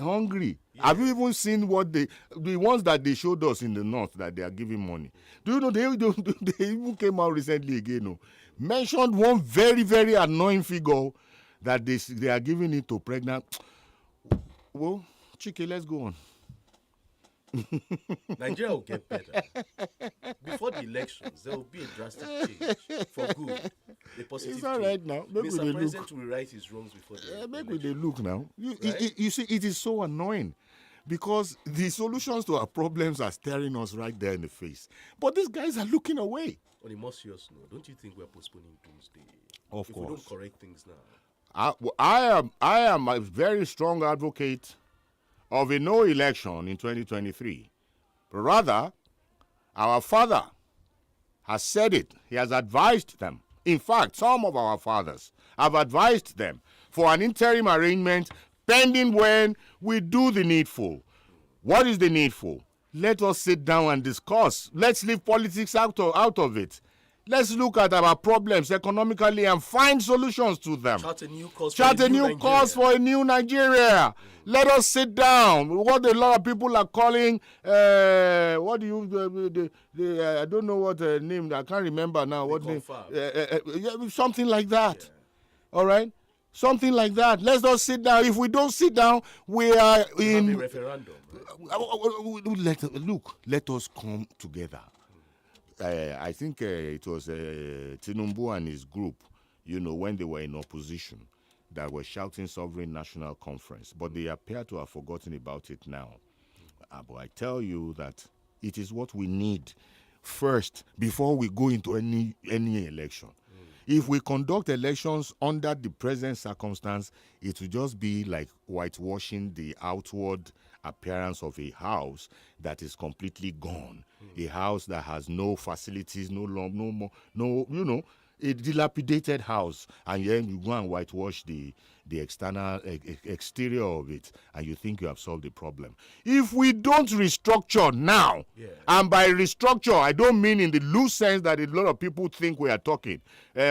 hungry. Yeah. Have you even seen what the ones that they showed us in the north that they are giving money? Do you know they even came out recently again? mentioned one very, very annoying figure that they are giving it to pregnant. Well, Chike, let's go on. Nigeria will get better. Before the elections, there will be a drastic change for good. A positive It's all right now. Make Mr. we dey President look. will right his wrongs before the Make we dey look now. Right? You see, it is so annoying because the solutions to our problems are staring us right there in the face. But these guys are looking away. On a more serious note, don't you think we're postponing doomsday? Of if course. we don't correct things now. I am a very strong advocate of a no election in 2023. But rather, our father has said it. He has advised them. In fact, some of our fathers have advised them for an interim arrangement pending when we do the needful. What is the needful? Let us sit down and discuss. Let's leave politics out of it. Let's look at our problems economically and find solutions to them. Chart a new course For a new Nigeria. Let us sit down. What a lot of people are calling, what do you, I don't know what name, I can't remember now. What name? Something like that. Yeah. All right? Something like that. Let's just sit down. If we don't sit down, we are in... a referendum. Let us come together. I think it was Tinubu and his group, when they were in opposition, that were shouting Sovereign National Conference. But they appear to have forgotten about it now. But I tell you that it is what we need first before we go into any election. If we conduct elections under the present circumstance, it will just be like whitewashing the outward appearance of a house that is completely gone. A house that has no facilities, a dilapidated house, and then you go and whitewash the external exterior of it, and you think you have solved the problem. If we don't restructure now, and by restructure, I don't mean in the loose sense that a lot of people think we are talking.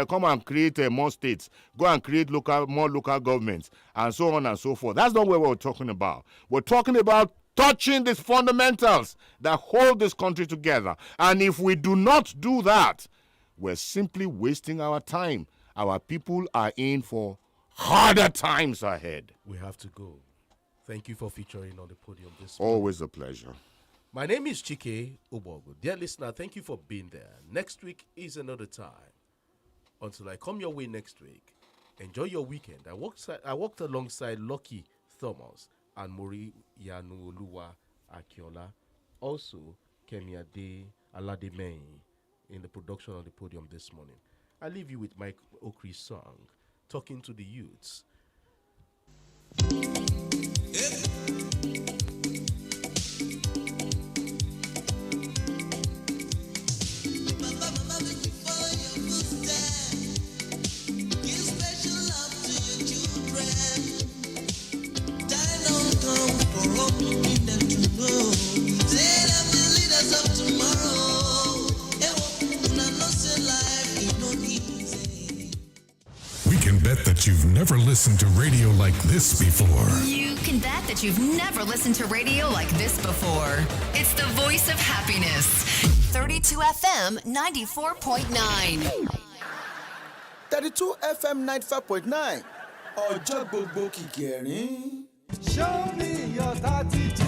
Come and create more states, go and create more local governments, and so on and so forth. That's not what we're talking about. We're talking about touching these fundamentals that hold this country together. And if we do not do that, we're simply wasting our time. Our people are in for harder times ahead. We have to go. Thank you for featuring on the podium this morning. Always a pleasure. My name is Chike OGBOGU. Dear listener, thank you for being there. Next week is another time. Until I come your way next week, enjoy your weekend. I walked alongside Lucky Thomas and Mori Yanuoluwa Akiola. Also, Kemiade Alademeyin in the production of the podium this morning. I leave you with Mike Okri's song, Talking to the Youths. We can bet that you've never listened to radio like this before. You can bet that you've never listened to radio like this before. It's the voice of happiness. 32 FM 94.9. 32 FM 95.9. Ọjọ́ gbogbo kìkì ẹ̀rín. Show me your 32.